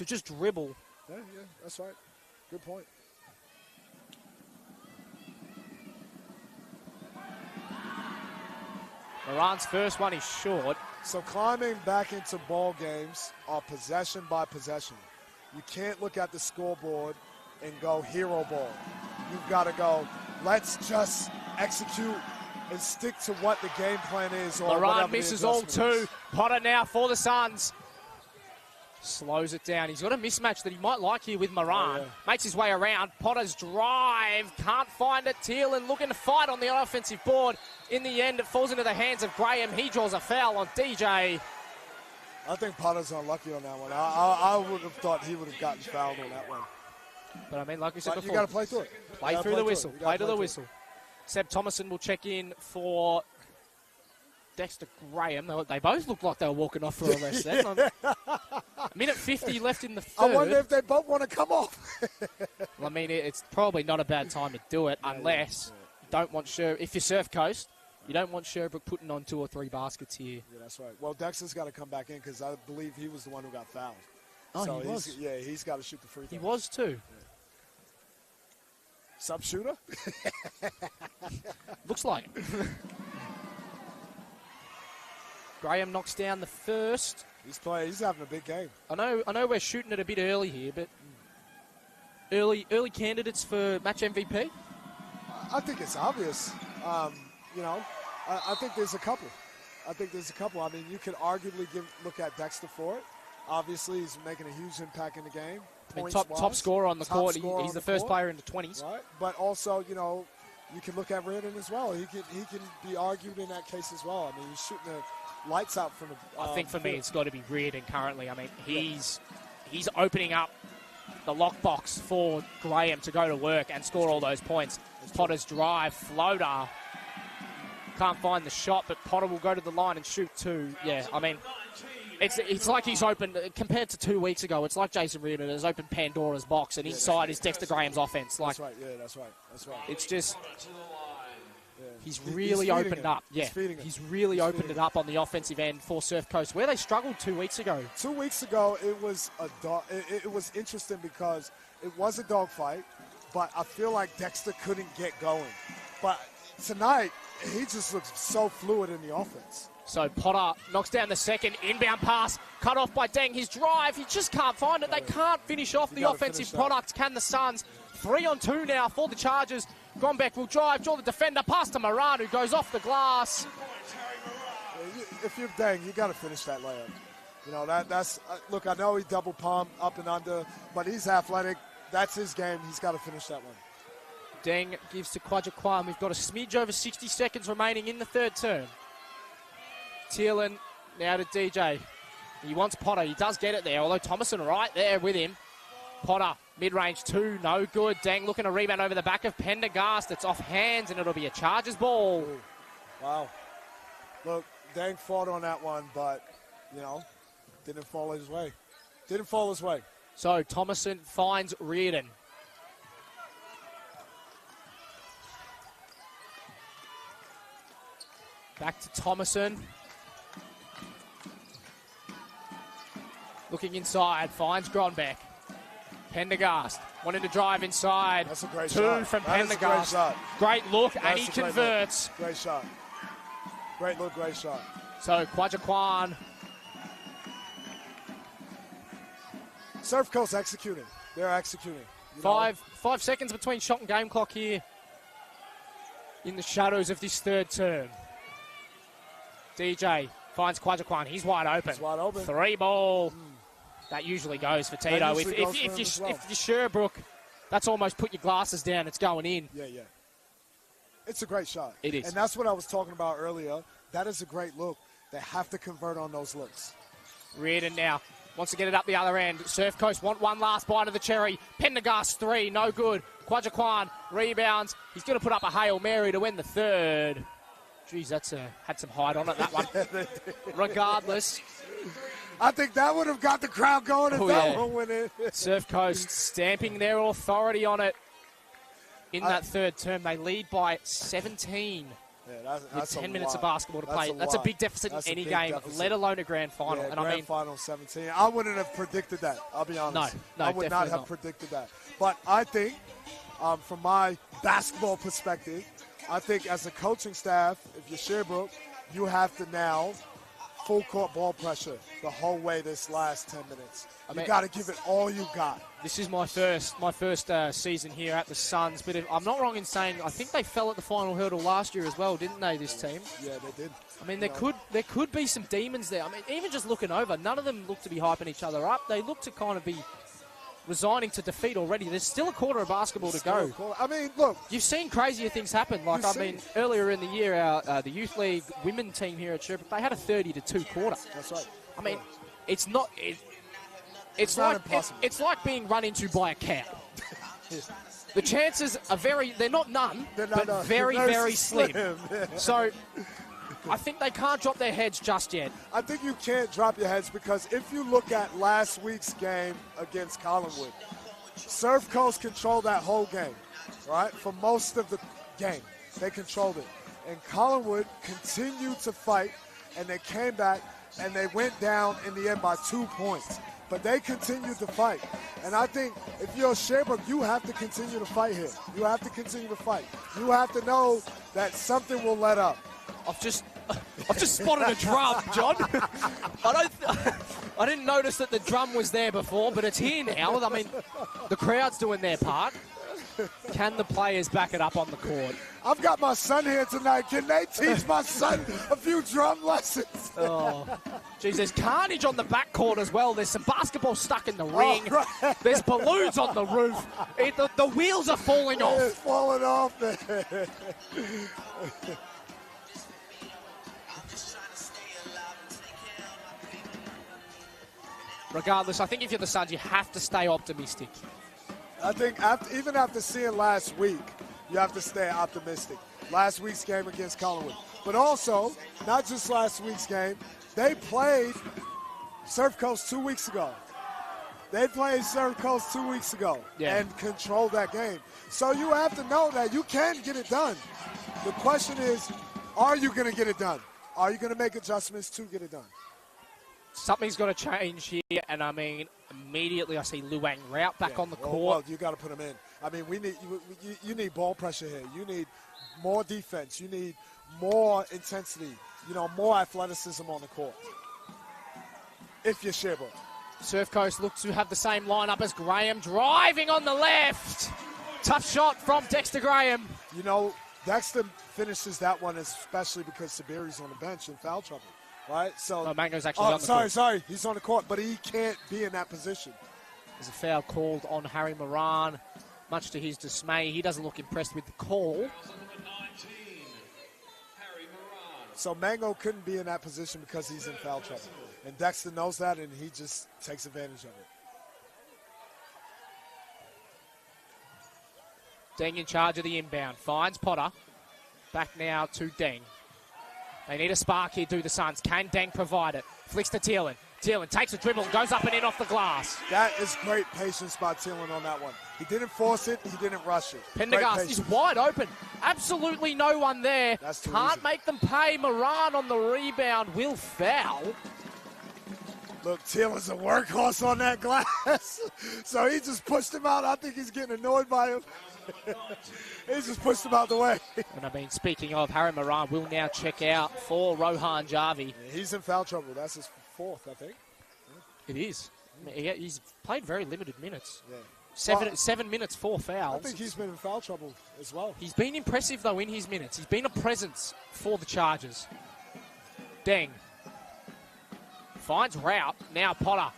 just dribble. Yeah, that's right. Good point. Moran's first one is short. So climbing back into ball games are possession by possession. You can't look at the scoreboard and go hero ball. You've got to go, let's just execute and stick to what the game plan is. Or Moran misses all two. is. Potter now for the Suns. Slows it down. He's got a mismatch that he might like here with Moran. Makes his way around. Potter's drive. Can't find it. Thielen looking to fight on the offensive board. In the end, it falls into the hands of Graham. He draws a foul on DJ. I think Potter's unlucky on that one. I would have thought he would have gotten fouled on that one. But I mean, like we said before, you got to play through it. Play through the whistle. Play to the whistle. Seb Thomason will check in for Dexter Graham. They both look like they were walking off for a rest then. Minute 50 left in the third. I wonder if they both want to come off. Well, I mean, it's probably not a bad time to do it unless you don't want if you're Surf Coast, you don't want Sherbrooke putting on 2 or 3 baskets here. Yeah, that's right. Well, Dexter's got to come back in because I believe he was the one who got fouled. Oh, so he was? He's got to shoot the free throw. He was too. Yeah. Sub shooter? Looks like it. Graham knocks down the first. He's having a big game. I know we're shooting it a bit early here, but early candidates for match MVP? I think it's obvious. I think there's a couple. I mean, you could arguably look at Dexter for it. Obviously, he's making a huge impact in the game. I mean, top scorer on the court. He's the first player in the 20s. Right, but also, you can look at Reardon as well. He can be argued in that case as well. I mean, he's shooting lights out from the. I think for me, it's got to be Reardon currently. I mean, he's opening up the lockbox for Graham to go to work and score all those points. Potter's drive, floater. Can't find the shot, but Potter will go to the line and shoot two. Yeah, I mean, it's like he's opened, compared to 2 weeks ago, it's like Jason Reardon has opened Pandora's box, and inside is Dexter Graham's offense. Like, that's right, yeah, that's right. It's just, Yeah. he's really opened up. Yeah, he's really opened it up on the offensive end for Surfcoast, where they struggled 2 weeks ago. 2 weeks ago, it was it was interesting because it was a dogfight, but I feel like Dexter couldn't get going. But tonight, he just looks so fluid in the offense. So Potter knocks down the second, inbound pass, cut off by Deng. His drive, he just can't find it. They can't finish off the offensive product. Can the Suns? 3-on-2 now for the Chargers. Grombeck will drive, draw the defender, pass to Moran, who goes off the glass. If you're Deng, you got to finish that layup. You know, that's look, I know he double palm up and under, but he's athletic. That's his game. He's got to finish that one. Deng gives to Kwajakwan. We've got a smidge over 60 seconds remaining in the third term. Thielen now to DJ. He wants Potter. He does get it there, although Thomason right there with him. Potter, mid-range two, no good. Deng looking to rebound over the back of Pendergast. It's off hands, and it'll be a Chargers ball. Ooh. Wow. Look, Deng fought on that one, but, you know, didn't fall his way. So Thomason finds Reardon. Back to Thomason. Looking inside, finds Gronbeck. Pendergast wanting to drive inside. That's a great Two shot. from That is a Pendergast. great shot. Great look, and That's he a great converts. look. Great shot. Great look, great shot. So Kwajakwan. Surfcoast executing. They're executing. You know? 5 seconds between shot and game clock here in the shadows of this third term. DJ finds Kwajakwan. He's wide open. He's wide open. 3 ball. That usually goes for Tito. If you're Sherbrooke, that's almost put your glasses down. It's going in. Yeah. It's a great shot. It is. And that's what I was talking about earlier. That is a great look. They have to convert on those looks. Reardon now wants to get it up the other end. Surfcoast want one last bite of the cherry. Pendergast 3, no good. Kwajakwan rebounds. He's going to put up a Hail Mary to win the third. Geez, that's had some height on it, that one. Regardless. I think that would have got the crowd going if that one went in. Surfcoast stamping their authority on it in that third term. They lead by 17. Yeah, that's with 10 minutes lot. of basketball to play. That's a big deficit in any game, let alone a grand final. Yeah, and grand final 17. I wouldn't have predicted that, I'll be honest. No, I would not have predicted that. But I think, from my basketball perspective, I think as a coaching staff, if you're Sherbrooke, you have to now full court ball pressure the whole way this last 10 minutes. You got to give it all you got. This is my first season here at the Suns, but I'm not wrong in saying I think they fell at the final hurdle last year as well, didn't they, this team? Yeah, they did. I mean, there could be some demons there. I mean, even just looking over, none of them look to be hyping each other up. They look to kind of be resigning to defeat already. There's still a quarter of basketball to go. I mean, look. You've seen crazier things happen. Like, earlier in the year, the Youth League women team here at Sherbrooke, they had a 30-2 quarter. That's right. I mean, it's not... It's like impossible. It's like being run into by a cow. The chances are they're not none, but very, very slim. So I think they can't drop their heads just yet. I think you can't drop your heads because if you look at last week's game against Collingwood, Surfcoast controlled that whole game, right? For most of the game, they controlled it. And Collingwood continued to fight, and they came back, and they went down in the end by 2 points. But they continued to fight. And I think if you're Sherbrooke, you have to continue to fight here. You have to continue to fight. You have to know that something will let up. I've just spotted a drum, John. I didn't notice that the drum was there before, but it's here now. I mean, the crowd's doing their part. Can the players back it up on the court? I've got my son here tonight. Can they teach my son a few drum lessons? Geez, there's carnage on the backcourt as well. There's some basketball stuck in the ring. Right. There's balloons on the roof. The wheels are falling off. It's falling off, man. regardless, I think if you're the Suns, you have to stay optimistic. I think even after seeing last week, you have to stay optimistic. Last week's game against Collingwood. But also, not just last week's game, they played Surfcoast 2 weeks ago. They played Surfcoast 2 weeks ago and controlled that game. So you have to know that you can get it done. The question is, are you going to get it done? Are you going to make adjustments to get it done? Something's got to change here, and I mean, immediately I see Luang Rout back on the court. Well, you got to put him in. I mean, you need ball pressure here. You need more defense. You need more intensity. More athleticism on the court. If you're Sherbrooke. Surfcoast looks to have the same lineup as Graham, driving on the left. Tough shot from Dexter Graham. Dexter finishes that one especially because Sabiri's on the bench in foul trouble, right? So Mango's actually on the court. Sorry, he's on the court, but he can't be in that position. There's a foul called on Harry Moran, much to his dismay. He doesn't look impressed with the call. So Mango couldn't be in that position because he's in foul trouble. And Dexter knows that, and he just takes advantage of it. Deng in charge of the inbound. Finds Potter. Back now to Deng. They need a spark here, do the Suns. Can Deng provide it? Flicks to Thielen. Thielen takes a dribble and goes up and in off the glass. That is great patience by Thielen on that one. He didn't force it. He didn't rush it. Pendergast is wide open. Absolutely no one there. That's too Can't easy. make them pay. Moran on the rebound will foul. Look, Thielen's a workhorse on that glass. So he just pushed him out. I think he's getting annoyed by him. He just pushed him out the way. And I mean, speaking of, Harry Moran will now check out for Rohan Jarvi. Yeah, he's in foul trouble. That's his fourth, I think. It is. I mean, he's played very limited minutes. Yeah. 7 minutes, 4 fouls. I think he's been in foul trouble as well. He's been impressive, though, in his minutes. He's been a presence for the Chargers. Deng. Finds Rout. Now Potter.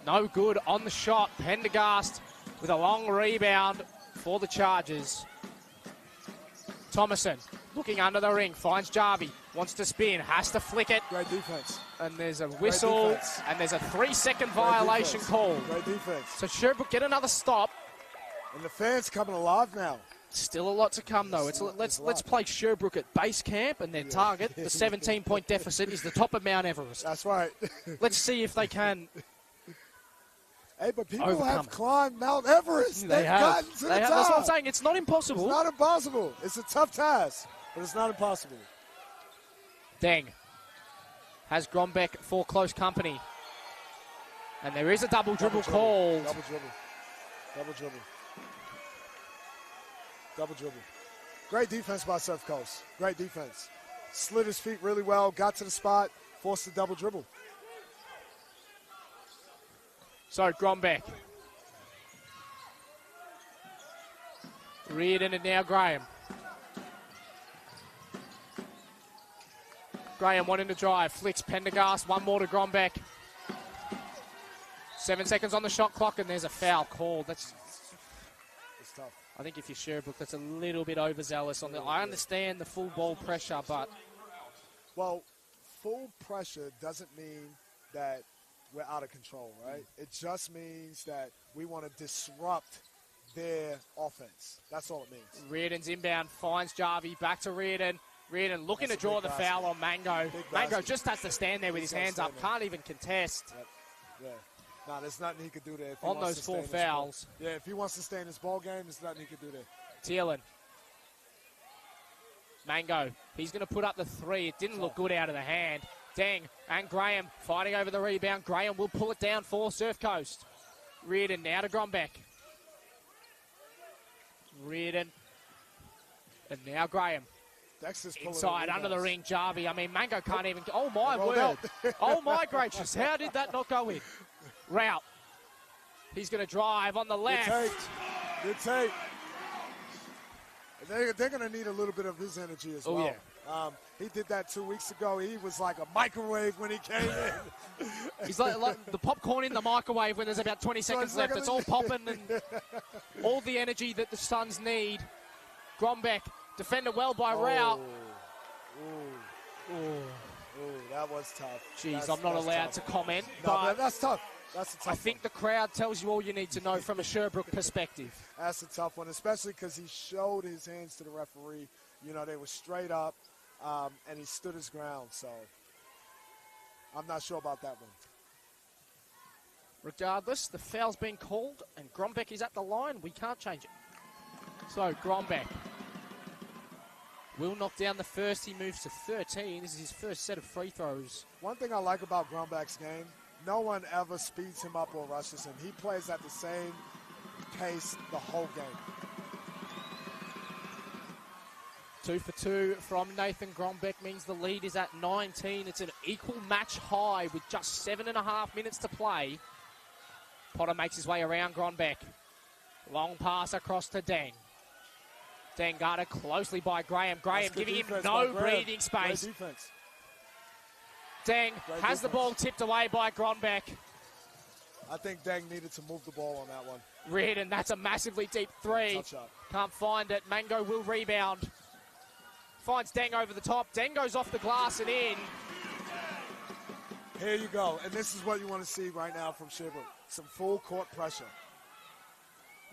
No good on the shot. Pendergast with a long rebound for the Chargers. Thomason looking under the ring. Finds Jarvi. Wants to spin. Has to flick it. Great defense. And there's a whistle. And there's a 3-second violation called. Great defense. So Sherbrooke get another stop. And the fans coming alive now. Still a lot to come, though. Let's play Sherbrooke at base camp, and their target, the 17-point deficit, is the top of Mount Everest. That's right. Let's see if they can. Hey, but people Overcome have it. climbed Mount Everest. They've gotten to the top. That's what I'm saying. It's not impossible. It's not impossible. It's a tough task, but it's not impossible. Deng has Grombeck for close company. And there is a double dribble called. Double dribble. Double dribble. Double dribble. Great defense by Surfcoast. Great defense. Slid his feet really well, got to the spot, forced the double dribble. So Grombeck. Reardon and now Graham. Graham wanting to drive. Flicks Pendergast. One more to Grombeck. 7 seconds on the shot clock, and there's a foul called. It's tough. I think if you're Sherbrooke, that's a little bit overzealous on the. I understand the full ball pressure, but Well, full pressure doesn't mean that we're out of control, right? It just means that we want to disrupt their offense. That's all it means. Reardon's inbound finds Jarvi. Back to Reardon. Reardon looking That's to a draw big the basket. foul on Mango. Big Mango basket. just has to stand there with his He's gotta hands up. stand there. Can't even contest. Yep. Yeah. No, there's nothing he could do there. If he On wants those to four stay in this ball- fouls. Yeah, if he wants to stay in this ball game, there's nothing he could do there. Thielen. Mango. He's going to put up the three. It didn't look good out of the hand. Deng and Graham fighting over the rebound. Graham will pull it down for Surfcoast. Reardon now to Grombeck. Reardon. And now Graham. Dexter's pulling Inside, the under the rebounds. ring, Jarvi. I mean, Mango can't even... Oh, my Rolled word. out. Oh, my gracious. How did that not go in? Rout. He's going to drive on the Good left. take. Good take. They're going to need a little bit of his energy as Oh, well. yeah. He did that 2 weeks ago. He was like a microwave when he came in. He's like the popcorn in the microwave when there's about 20 seconds left. It's all popping and all the energy that the Suns need. Grombeck, defended well by Rout. That That was tough. Jeez, I'm not allowed to comment, No, but that's tough. That's a tough I think the crowd tells you all you need to know from a Sherbrooke perspective. That's a tough one, especially because he showed his hands to the referee. You know, they were straight up, and he stood his ground. So I'm not sure about that one. Regardless, the foul's been called, and Grombeck is at the line. We can't change it. So, Grombeck will knock down the first. He moves to 13. This is his first set of free throws. One thing I like about Grombeck's game, no one ever speeds him up or rushes him. He plays at the same pace the whole game. 2 for 2 from Nathan Grombeck means the lead is at 19. It's an equal match high with just 7.5 minutes to play. Potter makes his way around Grombeck. Long pass across to Deng. Deng guarded closely by Graham. Graham giving him no breathing space. Great defense. Deng has the ball tipped away by Grombeck. I think Deng needed to move the ball on that one. Reardon, that's a massively deep three. Tough shot. Can't find it. Mango will rebound. Finds Deng over the top. Deng goes off the glass and in. Here you go. And this is what you want to see right now from Sherbrooke. Some full court pressure.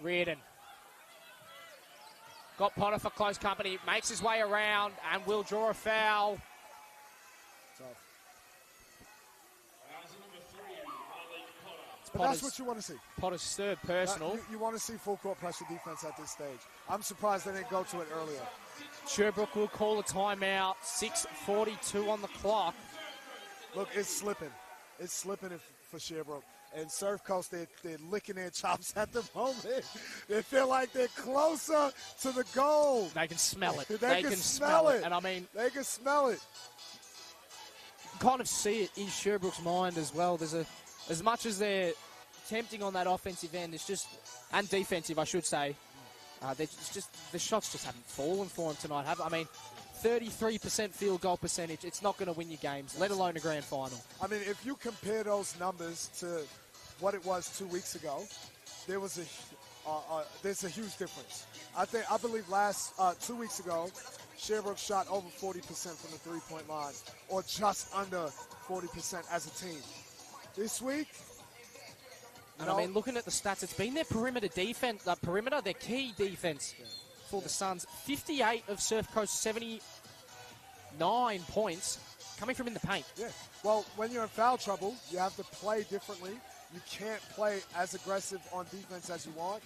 Reardon. Got Potter for close company. Makes his way around and will draw a foul. Tough. Fouls number 3, Malik Potter. But that's what you want to see. Potter's third personal. You want to see full court pressure defense at this stage. I'm surprised they didn't go to it earlier. Sherbrooke will call a timeout. 6:42 on the clock. Look, it's slipping. It's slipping for Sherbrooke. And Surfcoast, they're licking their chops at the moment. They feel like they're closer to the goal. They can smell it. They can smell it. And I mean, they can smell it. you kind of see it in Sherbrooke's mind as well. There's as much as they're tempting on that offensive end, it's just, and defensive, I should say. It's just the shots just haven't fallen for them tonight. I mean, 33% field goal percentage. It's not going to win you games, let alone a grand final. I mean, if you compare those numbers to what it was 2 weeks ago, there's a huge difference. I believe 2 weeks ago, Sherbrooke shot over 40% from the three-point line, or just under 40% as a team. This week, and I mean, looking at the stats, it's been their perimeter defense, their key defense for the Suns. 58 of Surfcoast's 79 points coming from in the paint. Yeah. Well, when you're in foul trouble, you have to play differently. You can't play as aggressive on defense as you want,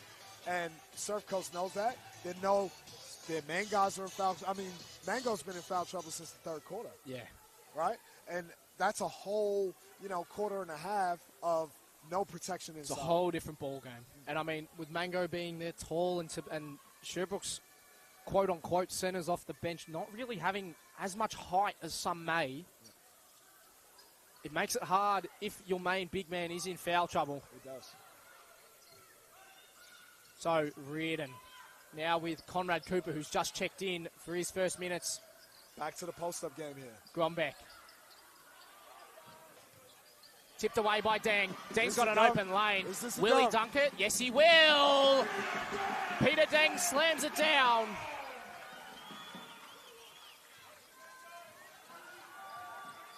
and Surfcoast knows that. They know their main guys are in foul. I mean, Mango's been in foul trouble since the third quarter. Yeah. Right? And that's a whole, quarter and a half of no protection inside. It's a whole different ball game. And I mean, with Mango being there tall and Sherbrooke's quote-unquote centers off the bench not really having as much height as some may, it makes it hard if your main big man is in foul trouble. It does. So, Reardon now with Conrad Cooper, who's just checked in for his first minutes. Back to the post-up game here. Grombeck. Tipped away by Deng. Deng's got an open lane. Will he dunk it? Yes, he will. Peter Deng slams it down.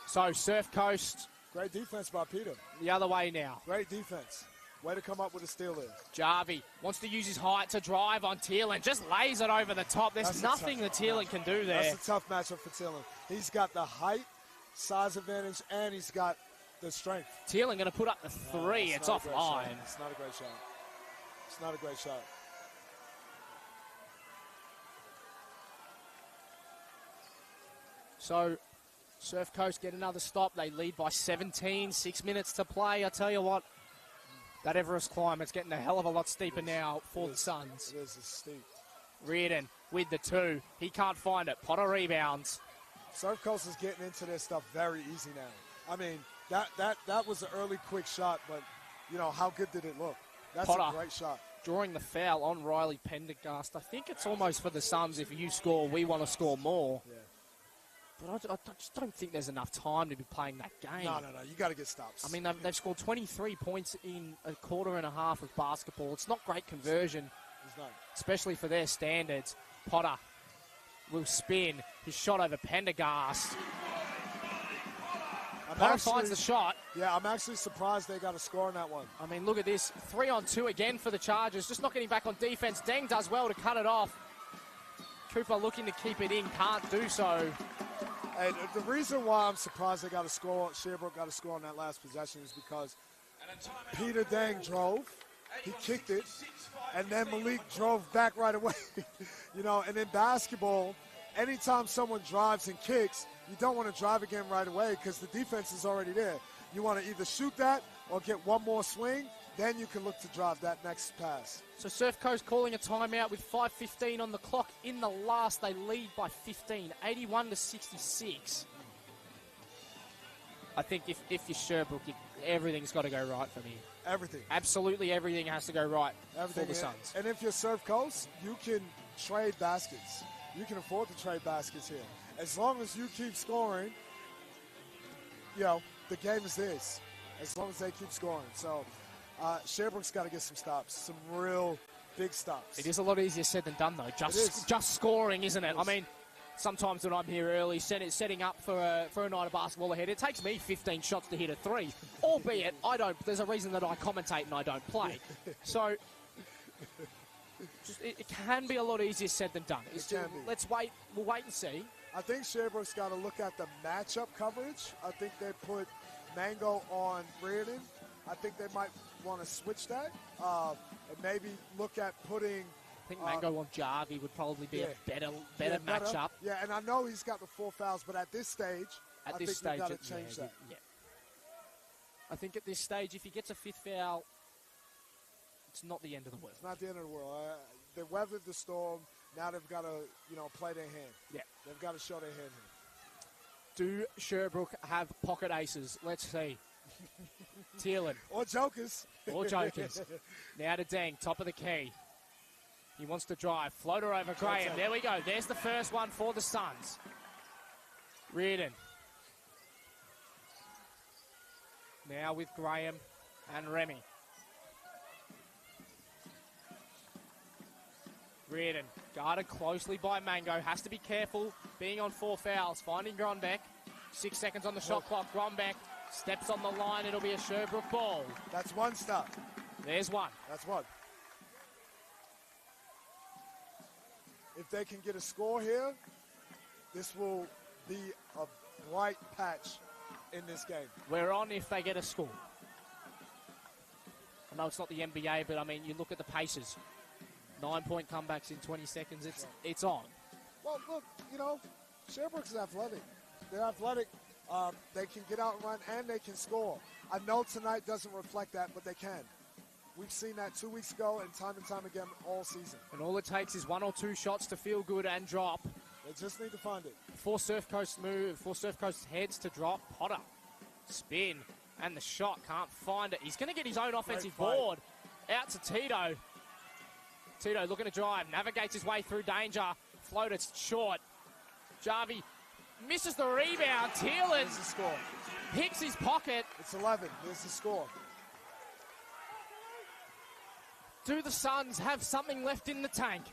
So, Surf Coast. Great defense by Peter. The other way now. Great defense. Way to come up with a steal there. Jarvie wants to use his height to drive on Thielen. Just lays it over the top. There's nothing that Thielen can do there. That's a tough matchup for Thielen. He's got the height, size advantage, and he's got the strength. Thielen going to put up the three. It's offline. It's not a great shot. It's not a great shot. So, Surf Coast get another stop. They lead by 17. 6 minutes to play. I tell you what, that Everest climb, it's getting a hell of a lot steeper now for the Suns. It is steep. Reardon with the two. He can't find it. Potter rebounds. Surf Coast is getting into their stuff very easy now. I mean, that was an early quick shot, but, how good did it look? That's Potter a great shot. Drawing the foul on Riley Pendergast. I think it's almost for the Suns. If you score, we want to score more. Yeah. But I just don't think there's enough time to be playing that game. No. You got to get stops. I mean, they've scored 23 points in a quarter and a half of basketball. It's not great conversion, It's not. especially for their standards. Potter will spin his shot over Pendergast. Potter finds the shot. Yeah, I'm actually surprised they got a score on that one. I mean, look at this. 3-on-2 again for the Chargers. Just not getting back on defense. Deng does well to cut it off. Cooper looking to keep it in. Can't do so. And the reason why I'm surprised they got a score, Sherbrooke got a score on that last possession, is because Peter Deng drove, he kicked it, and then Malik drove back right away. And in basketball, anytime someone drives and kicks, you don't want to drive again right away because the defense is already there. You want to either shoot that or get one more swing, then you can look to drive that next pass. So Surfcoast calling a timeout with 5:15 on the clock. In the last, they lead by 15, 81-66. I think if you're Sherbrooke, everything's got to go right for me. Everything. Absolutely everything has to go right for the Suns. And if you're Surfcoast, you can trade baskets. You can afford to trade baskets here. As long as you keep scoring, the game is theirs. As long as they keep scoring. So Sherbrooke's got to get some stops, some real big stops. It is a lot easier said than done, though. Just scoring, isn't it? I mean, sometimes when I'm here early, setting up for a night of basketball ahead, it takes me 15 shots to hit a three. Albeit, I don't. There's a reason that I commentate and I don't play. So it can be a lot easier said than done. Let's wait. We'll wait and see. I think Sherbrooke's got to look at the matchup coverage. I think they put Mango on Reardon. I think they might want to switch that and maybe look at putting. I think Mango on Jarvie would probably be a better matchup. Yeah, and I know he's got the 4 fouls, but at this stage, I think you've got to change that. Yeah. I think at this stage, if he gets a 5th foul, it's not the end of the world. It's not the end of the world. They weathered the storm. Now they've got to, play their hand. Yeah. They've got to show their hand here. Do Sherbrooke have pocket aces? Let's see. Thielen. Or jokers. Now to Deng, top of the key. He wants to drive. Floater over Graham. There we go. There's the first one for the Suns. Reardon. Now with Graham and Remy. Reardon, guarded closely by Mango. Has to be careful being on 4 fouls. Finding Gronbeck. 6 seconds on the shot clock. Gronbeck steps on the line. It'll be a Sherbrooke ball. That's one stop. There's one. That's one. If they can get a score here, this will be a bright patch in this game. We're on if they get a score. I know it's not the NBA, but I mean, you look at the Pacers. 9-point comebacks in 20 seconds. It's on. Well, look, Sherbrooke's athletic. They're athletic. They can get out and run, and they can score. I know tonight doesn't reflect that, but they can. We've seen that 2 weeks ago and time again all season. And all it takes is 1 or 2 shots to feel good and drop. They just need to find it. Before Surfcoast heads to drop, Potter. Spin. And the shot. Can't find it. He's going to get his own offensive board. Out to Tito. Tito looking to drive. Navigates his way through danger. Floated short. Jarvie misses the rebound. Thielen. There's the score. Picks his pocket. It's 11. There's the score. Do the Suns have something left in the tank?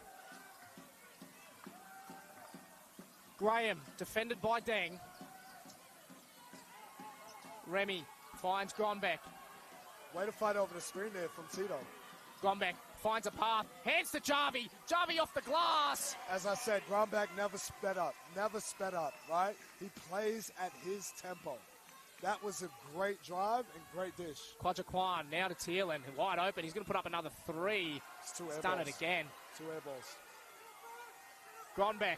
Graham, defended by Deng. Remy finds Gronbeck. Way to fight over the screen there from Tito. Gronbeck finds a path. Hands to Jarvie. Jarvie off the glass. As I said, Gronbeck never sped up, right? He plays at his tempo. That was a great drive and great dish. Quadjaquan now to Thielen. Wide open. He's going to put up another 3. It's 2 air He's balls. done it again. 2 air balls. Gronbeck.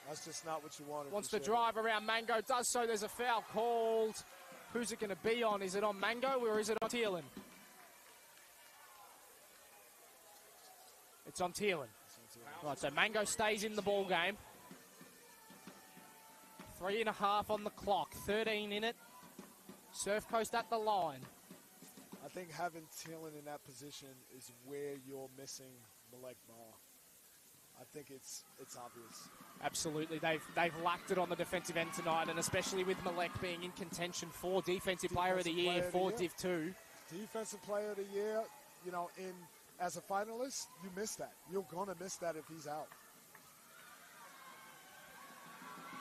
That's just not what you wanted. Wants to drive around Mango. Does so. There's a foul called. Who's it going to be on? Is it on Mango or is it on Thielen? It's on Thielen. Right, so Mango stays in the ball game. 3.5 on the clock. 13 in it. Surfcoast at the line. I think having Thielen in that position is where you're missing Malek Barr. I think it's obvious. Absolutely. They've lacked it on the defensive end tonight, and especially with Malek being in contention for Defensive Player of the Year for Div 2. Defensive Player of the Year, as a finalist, you miss that. You're going to miss that if he's out.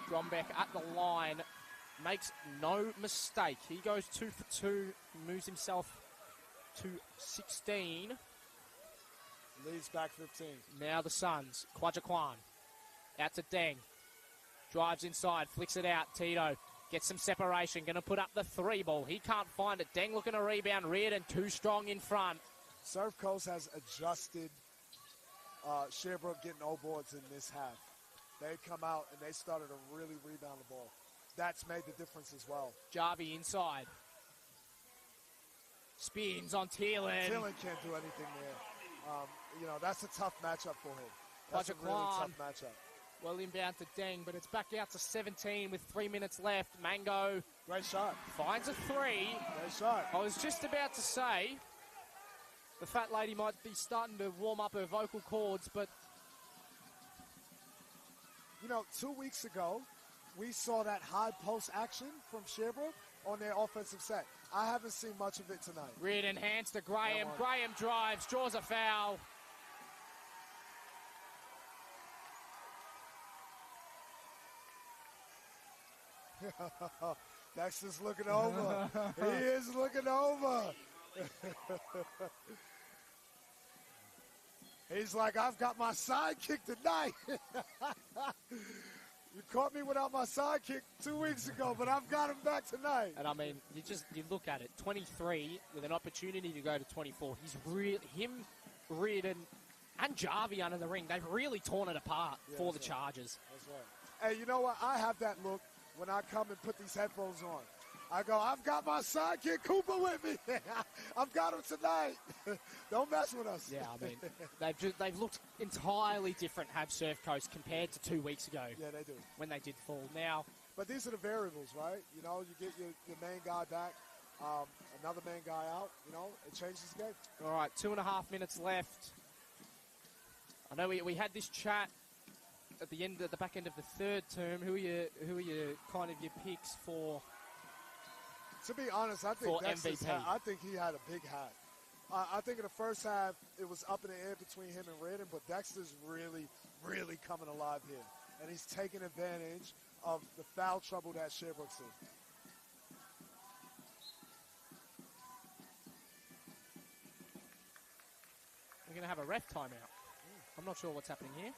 Gronbeck at the line. makes no mistake. He goes 2 for 2, moves himself to 16. Leads back 15. Now the Suns. Kwajakwan out to Deng. Drives inside, flicks it out. Tito gets some separation. Going to put up the 3 ball. He can't find it. Deng looking to rebound. Reardon too strong in front. Surfcoast has adjusted Sherbrooke getting old boards in this half. They come out and they started to really rebound the ball. That's made the difference as well. Jarvie inside. Spins on Thielen. Thielen can't do anything there. That's a tough matchup for him. That's a really tough matchup. Well inbound to Deng, but it's back out to 17 with 3 minutes left. Mango. Great shot. Finds a 3. Great shot. I was just about to say the fat lady might be starting to warm up her vocal cords, but 2 weeks ago, we saw that high post action from Sherbrooke on their offensive set. I haven't seen much of it tonight. Reardon hands to Graham. Graham drives, draws a foul. Dexter's looking over. He is looking over. He's like, I've got my sidekick tonight. You caught me without my sidekick 2 weeks ago, but I've got him back tonight. And I mean, you look at it, 23 with an opportunity to go to 24. Him, Reardon, and Jarvie under the ring. They've really torn it apart for the Chargers. That's right. Hey, you know what? I have that look when I come and put these headphones on. I go, I've got my sidekick Cooper with me. I've got him tonight. Don't mess with us. Yeah, I mean, they've looked entirely different, have Surfcoast, compared to 2 weeks ago. Yeah, they do. When they did fall. Now, but these are the variables, right? You get your main guy back, another main guy out. It changes the game. All right, 2.5 minutes left. I know we had this chat at the back end of the third term. Who are your kind of your picks for? To be honest, I think MVP. I think he had a big hat. I think in the first half it was up in the air between him and Reardon, but Dexter's really, really coming alive here, and he's taking advantage of the foul trouble that Sherbrooke's in. We're going to have a ref timeout. I'm not sure what's happening here.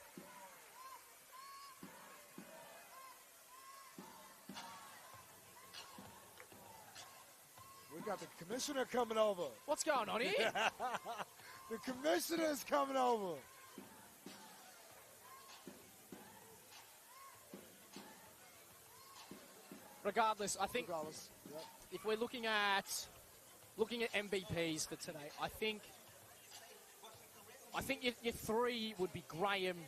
We got the commissioner coming over. What's going on here? The commissioner's coming over. Regardless, I think Yep. if we're looking at MVPs for today, I think your 3 would be Graham,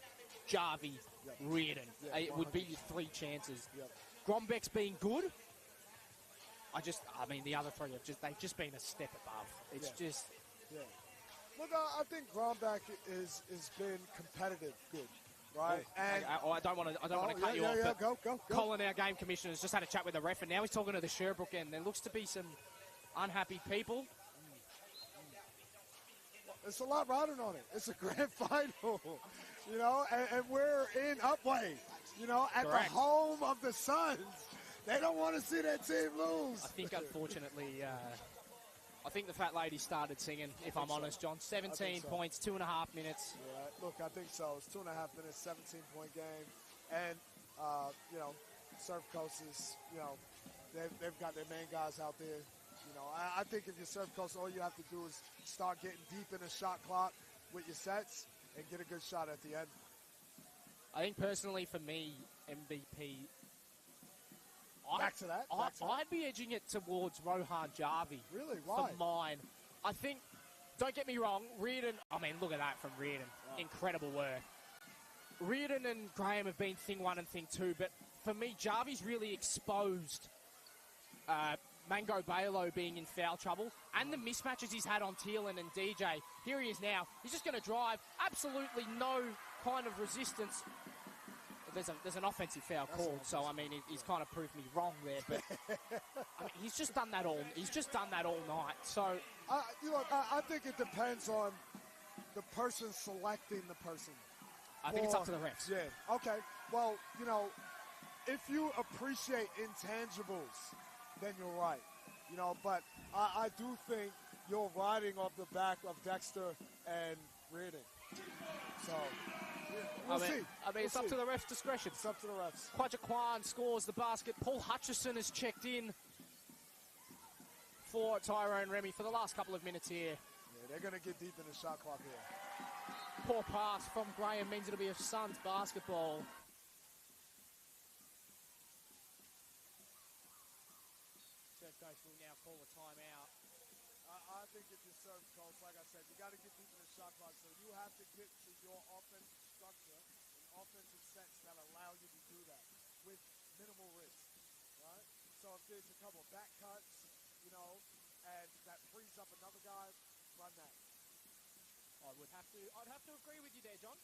Jarvie, Reardon. It would be your 3 chances. Yep. Grombeck's been good. The other 3 they've just been a step above. It's just. Yeah. Look, I think Grombeck is been competitive good, right? And I don't want to cut you off. Yeah, but go. Colin, our game commissioner, has just had a chat with the ref, and now he's talking to the Sherbrooke end. There looks to be some unhappy people. It's a lot riding on it. It's a grand final, and we're in Upway, at the home of the Suns. They don't want to see their team lose. I think, unfortunately, I think the fat lady started singing, if I'm honest, John. 17 points, 2.5 minutes. Yeah, look, I think so. It's 2.5 minutes, 17-point game. And, Surfcoast is, they've got their main guys out there. I think if you're Surfcoast, all you have to do is start getting deep in the shot clock with your sets and get a good shot at the end. I think, personally, for me, MVP... Back to that. I'd be edging it towards Rohan Jarvie. Really? Why? For mine. I think, don't get me wrong, Reardon, look at that from Reardon. Wow. Incredible work. Reardon and Graham have been thing 1 and thing 2, but for me, Jarvie's really exposed Mango Balo being in foul trouble and the mismatches he's had on Thielen and DJ. Here he is now. He's just going to drive. Absolutely no kind of resistance. There's an offensive foul called, so he's kind of proved me wrong there. But he's just done that all. He's just done that all night. So I think it depends on the person selecting the person. I think it's up to the refs. Yeah. Okay. Well, if you appreciate intangibles, then you're right. You know, but I do think you're riding off the back of Dexter and Reardon. So we'll see. It's up to the ref's discretion. It's up to the refs. Quajaquan scores the basket. Paul Hutchison has checked in for Tyrone Remy for the last couple of minutes here. Yeah, they're going to get deep in the shot clock here. Poor pass from Graham means it'll be a Suns basketball. Surfcoast will now call a timeout. I think if you serve Coast, like I said, you got to get deep in the shot clock. So you have to get to your offensive structure and offensive sets that allow you to do that with minimal risk, right? So if there's a couple of back cuts, you know, and that frees up another guy, run that. I'd have to agree with you there, John.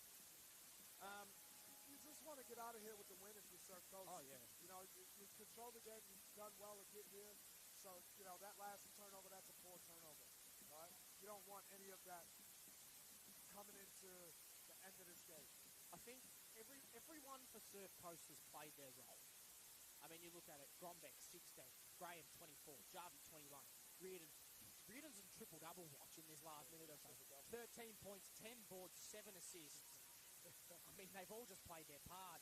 You just want to get out of here with the win if you serve Coast. Oh, yeah. You know, you control the game. You've done well to get here. So, you know, that last turnover, that's a poor turnover, right? You don't want any of that coming into the end of this game. I think everyone for Surf Coast has played their role. I mean, you look at it, Grombeck, 16, Graham, 24, Jarvie, 21, Reardon's in triple-double watch in this last minute or so. 13 points, 10 boards, 7 assists. I mean, they've all just played their part.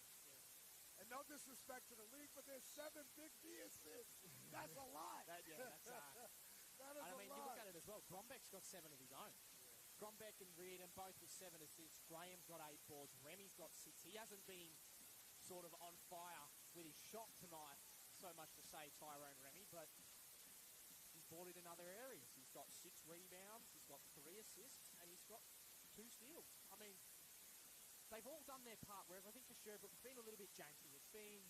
And no disrespect to the league, but there's 7 BigV assists. That's a lot. That is that is and I mean, a lot. you look at it as well. Grombeck's got 7 of his own. Grombeck and Reardon both with 7 assists. Graham's got 8 boards. Remy's got 6. He hasn't been sort of on fire with his shot tonight, so much to say Tyrone Remy, but he's bought it in other areas. He's got 6 rebounds, he's got 3 assists, and he's got 2 steals. I mean, they've all done their part, whereas I think for Sherbrooke it's been a little bit janky. It's been,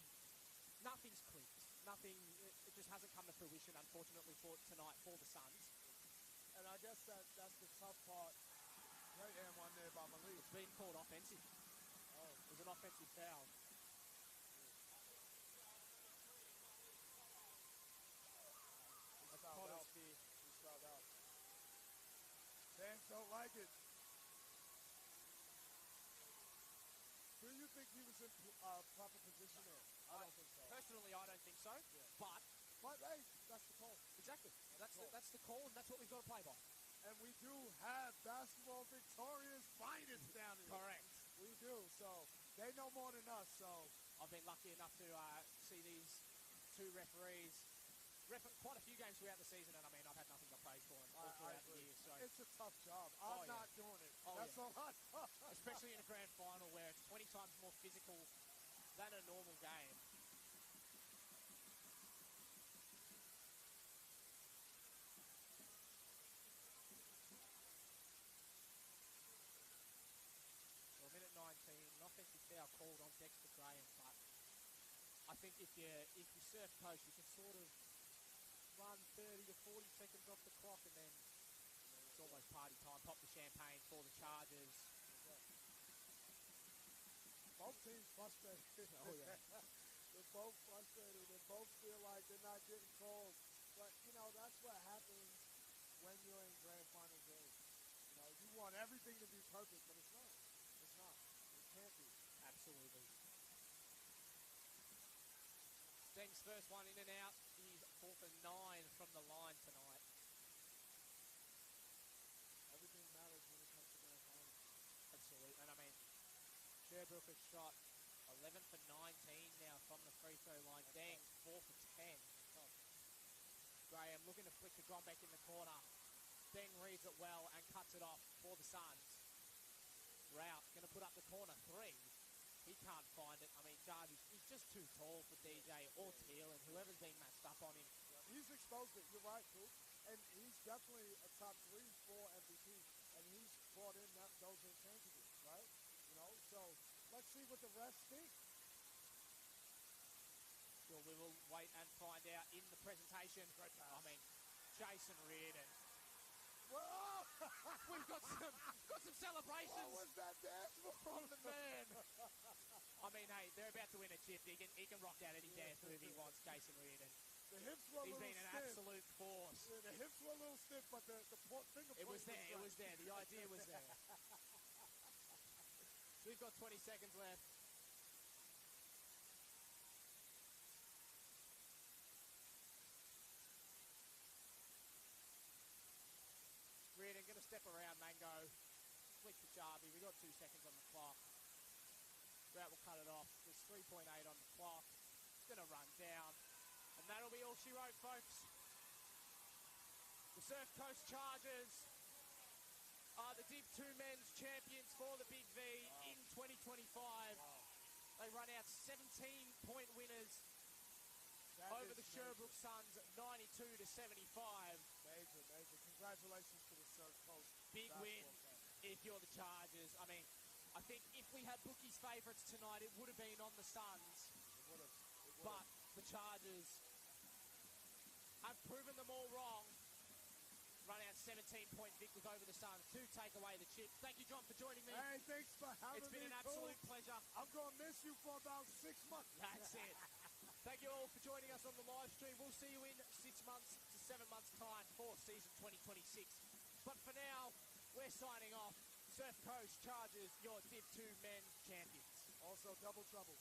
nothing's clicked. It just hasn't come to fruition, unfortunately, for tonight for the Suns. And I guess that's the tough part. Great hand one there by Malik. It's been called offensive. Oh. It was an offensive foul. He's fouled out. He's fouled out. Fans don't like it. Do you think he was in proper position there? I don't think so. Personally, I don't think so. Yeah. But hey, that's the call. Exactly. That's the call, and that's what we've got to play by. And we do have Basketball Victoria's finest down here. Correct. We do. So they know more than us. So I've been lucky enough to see these 2 referees quite a few games throughout the season, and I mean, I've had nothing but praise for them all throughout the year. So it's a tough job. I'm not doing it. That's a lot. Especially in a grand final where it's 20 times more physical than a normal game. So a minute 19, an offensive foul called on Dexter Graham, but I think if you Surf Coast, you can sort of run 30 to 40 seconds off the clock, and then it's almost party time. Pop the champagne for the Chargers. Both teams frustrated. Oh, yeah. They're both frustrated. They both feel like they're not getting calls. But, you know, that's what happens when you're in grand final games. You know, you want everything to be perfect, but it's not. It's not. It can't be. Absolutely. Steng's first one in and out. He's 4 for 9 from the line tonight. Everything matters when it comes to grand finals. Absolutely. And I mean, Sherbrooke has shot 11 for 19 now from the free throw line. Deng, 4 for 10. Graham looking to flick the Grombeck in the corner. Deng reads it well and cuts it off for the Suns. Rout going to put up the corner 3. He can't find it. I mean, Jarvis, he's just too tall for DJ or Teal and whoever's been matched up on him. Yeah, he's exposed it. You're right, Coop. And he's definitely a top 3, 4 MVP. And he's brought in those intangibles, right? You know, so let's see what the refs think. Sure, we will wait and find out in the presentation. I mean, Jason Reardon. Whoa! We've got some celebrations. What was that dance from the man? I mean, hey, they're about to win a chip. He can rock out any dance move he wants, Jason Reardon. The hips were a He's little been an stiff. absolute force. Yeah, the hips were a little stiff, but the finger It was there. It was there. The idea was there. We've got 20 seconds left. step around Mango, flick to Jarby. We got 2 seconds on the clock. Rout will cut it off. There's 3.8 on the clock. It's going to run down. And that'll be all she wrote, folks. The Surfcoast Chargers are the Div 2 men's champions for the Big V in 2025. They run out 17-point winners over the Sherbrooke Suns, 92 to 75. Major. Congratulations to the Surfcoast. Big win if you're the Chargers. I mean, I think if we had bookies' favourites tonight, it would have been on the Suns. It would have. But the Chargers have proven them all wrong. Run out 17-point victors over the Suns to take away the chip. Thank you, John, for joining me. Hey, thanks for having me. It's been an absolute pleasure. I'm going to miss you for about 6 months. That's it. Thank you all for joining us on the live stream. We'll see you in 6 months to 7 months' time for season 2026. But for now, we're signing off. Surfcoast Chargers, your Div 2 men champions. Also, double trouble.